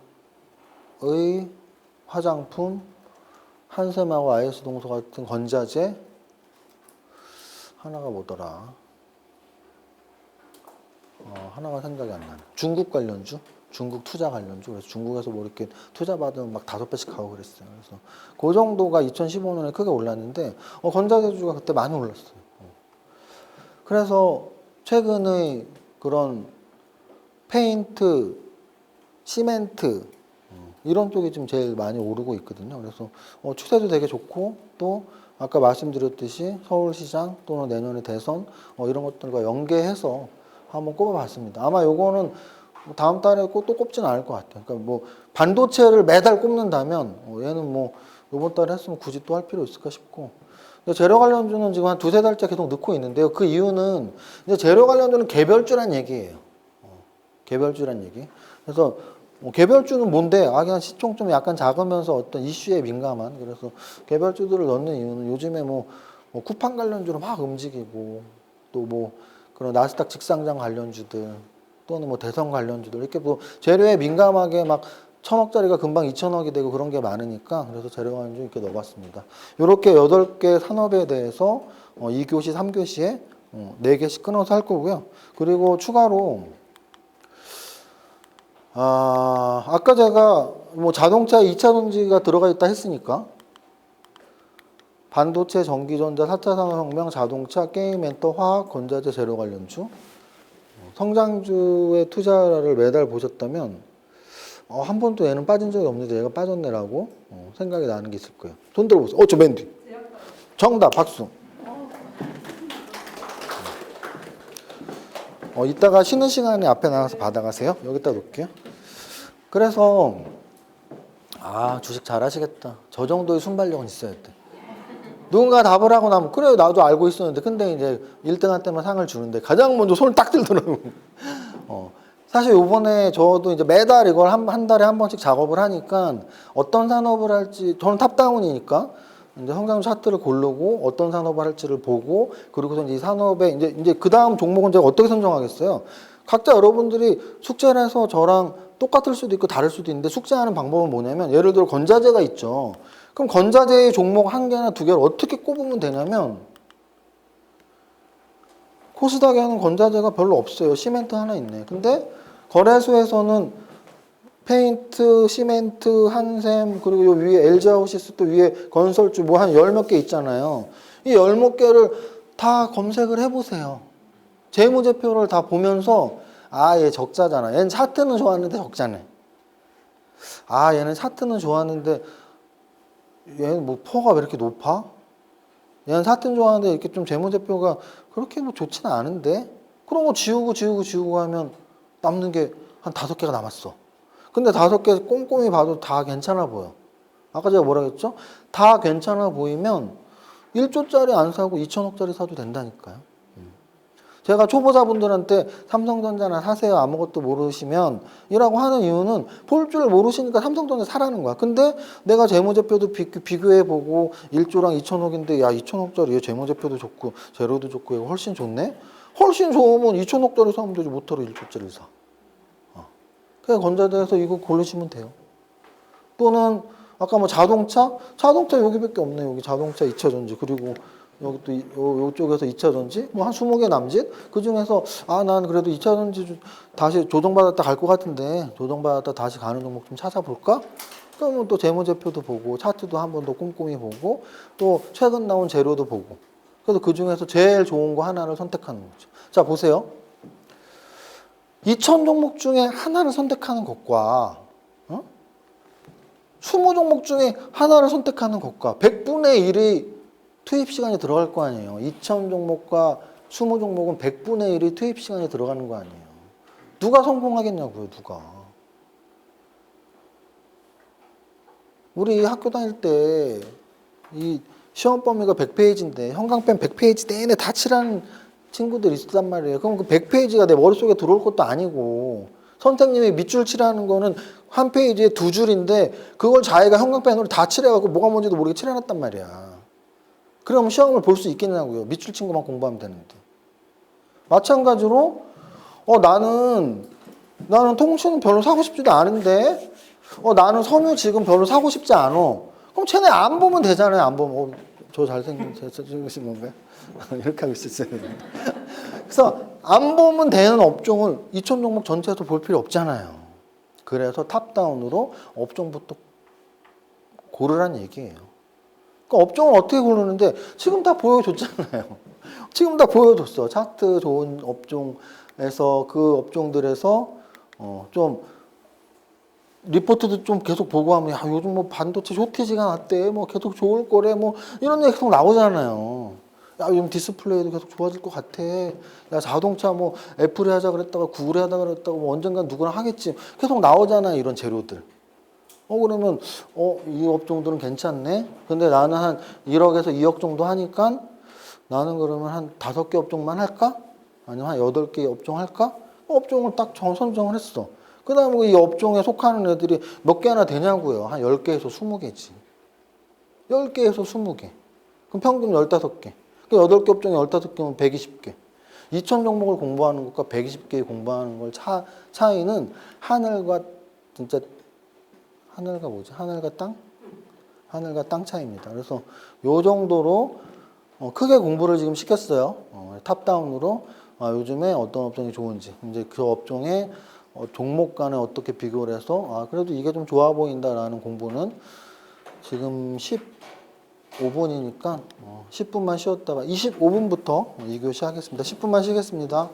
화장품, 한샘하고 IS 동서 같은 건자재, 하나가 뭐더라? 하나가 생각이 안 나네. 중국 관련주? 중국 투자 관련주. 그래서 중국에서 뭐 이렇게 투자 받으면 막 5배씩 가고 그랬어요. 그래서 그 정도가 2015년에 크게 올랐는데, 건자재주가 그때 많이 올랐어요. 그래서 최근의 그런 페인트, 시멘트, 이런 쪽이 지금 제일 많이 오르고 있거든요. 그래서 추세도 되게 좋고, 또 아까 말씀드렸듯이 서울시장 또는 내년에 대선 이런 것들과 연계해서 한번 꼽아봤습니다. 아마 요거는 다음 달에 또 꼽지는 않을 것 같아요. 그러니까 뭐 반도체를 매달 꼽는다면 얘는 뭐 요번 달에 했으면 굳이 또 할 필요 있을까 싶고. 재료 관련주는 지금 한 2, 3달째 계속 넣고 있는데요. 그 이유는 이제 재료 관련주는 개별주란 얘기예요. 개별주란 얘기. 그래서 개별주는 뭔데? 그냥 시총 좀 약간 작으면서 어떤 이슈에 민감한. 그래서 개별주들을 넣는 이유는 요즘에 뭐 쿠팡 관련주로 막 움직이고 또 뭐 그런 나스닥 직상장 관련주들 또는 뭐 대선 관련주들 이렇게 뭐 재료에 민감하게 막 1,000억짜리가 금방 2,000억이 되고 그런 게 많으니까 그래서 재료 관련주 이렇게 넣어봤습니다. 이렇게 8개 산업에 대해서 2교시, 3교시에 4개씩 끊어서 할 거고요. 그리고 추가로 아까 제가 뭐 자동차에 2차 전지가 들어가 있다 했으니까 반도체, 전기전자, 4차 산업혁명, 자동차, 게임, 엔터, 화학, 건자재, 재료 관련주 성장주의 투자를 매달 보셨다면 한 번도 얘는 빠진 적이 없는데 얘가 빠졌네라고 생각이 나는 게 있을 거예요. 손 들어보세요. 저 맨 뒤. 정답 박수. 이따가 쉬는 시간에 앞에 나가서 받아가세요. 여기다 놓을게요. 그래서 주식 잘하시겠다. 저 정도의 순발력은 있어야 돼. 누군가 답을 하고 나면 그래 나도 알고 있었는데 근데 이제 1등한 때만 상을 주는데 가장 먼저 손을 딱 들더라고. 사실 요번에 저도 이제 매달 이걸 한 달에 한 번씩 작업을 하니까 어떤 산업을 할지 저는 탑다운이니까 이제 성장 차트를 고르고 어떤 산업을 할지를 보고 그리고서 이제 이 산업에 이제 그 다음 종목은 제가 어떻게 선정하겠어요? 각자 여러분들이 숙제를 해서 저랑 똑같을 수도 있고 다를 수도 있는데 숙제하는 방법은 뭐냐면 예를 들어 건자재가 있죠. 그럼 건자재의 종목 한 개나 두 개를 어떻게 꼽으면 되냐면 코스닥에 하는 건자재가 별로 없어요. 시멘트 하나 있네. 근데 거래소에서는 페인트, 시멘트, 한샘 그리고 요 위에 LG하우시스 또 위에 건설주 뭐 한 열 몇 개 있잖아요. 이 열 몇 개를 다 검색을 해보세요. 재무제표를 다 보면서 얘 적자잖아. 얘는 차트는 좋았는데 적자네. 얘는 차트는 좋았는데 얘는 뭐 퍼가 왜 이렇게 높아? 얘는 차트는 좋았는데 이렇게 좀 재무제표가 그렇게 뭐 좋지는 않은데 그런 거 지우고 하면 남는 게 한 5개가 남았어. 근데 5개 꼼꼼히 봐도 다 괜찮아 보여. 아까 제가 뭐라 했죠? 다 괜찮아 보이면 1조짜리 안 사고 2천억짜리 사도 된다니까요. 제가 초보자분들한테 삼성전자나 사세요 아무것도 모르시면 이라고 하는 이유는 볼 줄 모르시니까 삼성전자 사라는 거야. 근데 내가 재무제표도 비교해보고 1조랑 2천억인데 야 2천억짜리 얘 재무제표도 좋고 재료도 좋고 이거 훨씬 좋네? 훨씬 좋으면 2천억짜리 사면 되지 못하러 1조짜리 사. 그냥 건자재에서 이거 고르시면 돼요. 또는 아까 뭐 자동차 여기밖에 없네. 여기 자동차 2차 전지 그리고 여기 또 이쪽에서 2차 전지 뭐 한 20개 남짓 그 중에서 난 그래도 2차 전지 다시 조정받았다 갈 것 같은데 조정받았다 다시 가는 종목 좀 찾아볼까? 그러면 또 재무제표도 보고 차트도 한 번 더 꼼꼼히 보고 또 최근 나온 재료도 보고 그래서 그 중에서 제일 좋은 거 하나를 선택하는 거죠. 자 보세요. 2천 종목 중에 하나를 선택하는 것과 20종목 중에 하나를 선택하는 것과 100분의 1이 투입 시간이 들어갈 거 아니에요. 2천 종목과 20종목은 100분의 1이 투입 시간이 들어가는 거 아니에요. 누가 성공하겠냐고요, 누가. 우리 학교 다닐 때 이 시험 범위가 100페이지인데 형광펜 100페이지 내내 다 칠하는 친구들 있단 말이에요. 그럼 그 100페이지가 내 머릿속에 들어올 것도 아니고 선생님이 밑줄 칠하는 거는 한 페이지에 2줄인데 그걸 자기가 형광펜으로 다 칠해갖고 뭐가 뭔지도 모르게 칠해놨단 말이야. 그럼 시험을 볼 수 있겠냐고요. 밑줄 친 것만 공부하면 되는데. 마찬가지로 나는 통신은 별로 사고 싶지도 않은데 나는 섬유 지금 별로 사고 싶지 않아. 그럼 쟤네 안 보면 되잖아요. 안 보면 저 잘생기신 건가요? 이렇게 하고 있었어요. 그래서 안 보면 되는 업종을 2천 종목 전체에서 볼 필요 없잖아요. 그래서 탑다운으로 업종부터 고르란 얘기예요. 그러니까 업종을 어떻게 고르는데 지금 다 보여줬잖아요. 지금 다 보여줬어. 차트 좋은 업종에서 그 업종들에서 좀 리포트도 좀 계속 보고 하면 요즘 뭐 반도체 쇼티지가 났대. 뭐 계속 좋을 거래. 뭐 이런 얘기 계속 나오잖아요. 요즘 디스플레이도 계속 좋아질 것 같아. 자동차 뭐 애플이 하자 그랬다가 구글이 하자 그랬다가 뭐 언젠간 누구나 하겠지. 계속 나오잖아요. 이런 재료들. 그러면 이 업종들은 괜찮네. 근데 나는 한 1억에서 2억 정도 하니까 나는 그러면 한 5개 업종만 할까? 아니면 한 8개 업종 할까? 업종을 딱 선정을 했어. 그 다음에 이 업종에 속하는 애들이 몇 개나 되냐고요. 한 10개에서 20개지. 10개에서 20개. 그럼 평균 15개. 그 8개 업종에 15개면 120개. 2천 종목을 공부하는 것과 120개 공부하는 걸 차이는 하늘과 진짜 하늘과 뭐지? 하늘과 땅? 하늘과 땅 차이입니다. 그래서 요 정도로 크게 공부를 지금 시켰어요. 탑다운으로 요즘에 어떤 업종이 좋은지 이제 그 업종의 종목 간에 어떻게 비교를 해서 그래도 이게 좀 좋아 보인다라는 공부는 지금 15분이니까 10분만 쉬었다가 25분부터 2교시 하겠습니다. 10분만 쉬겠습니다.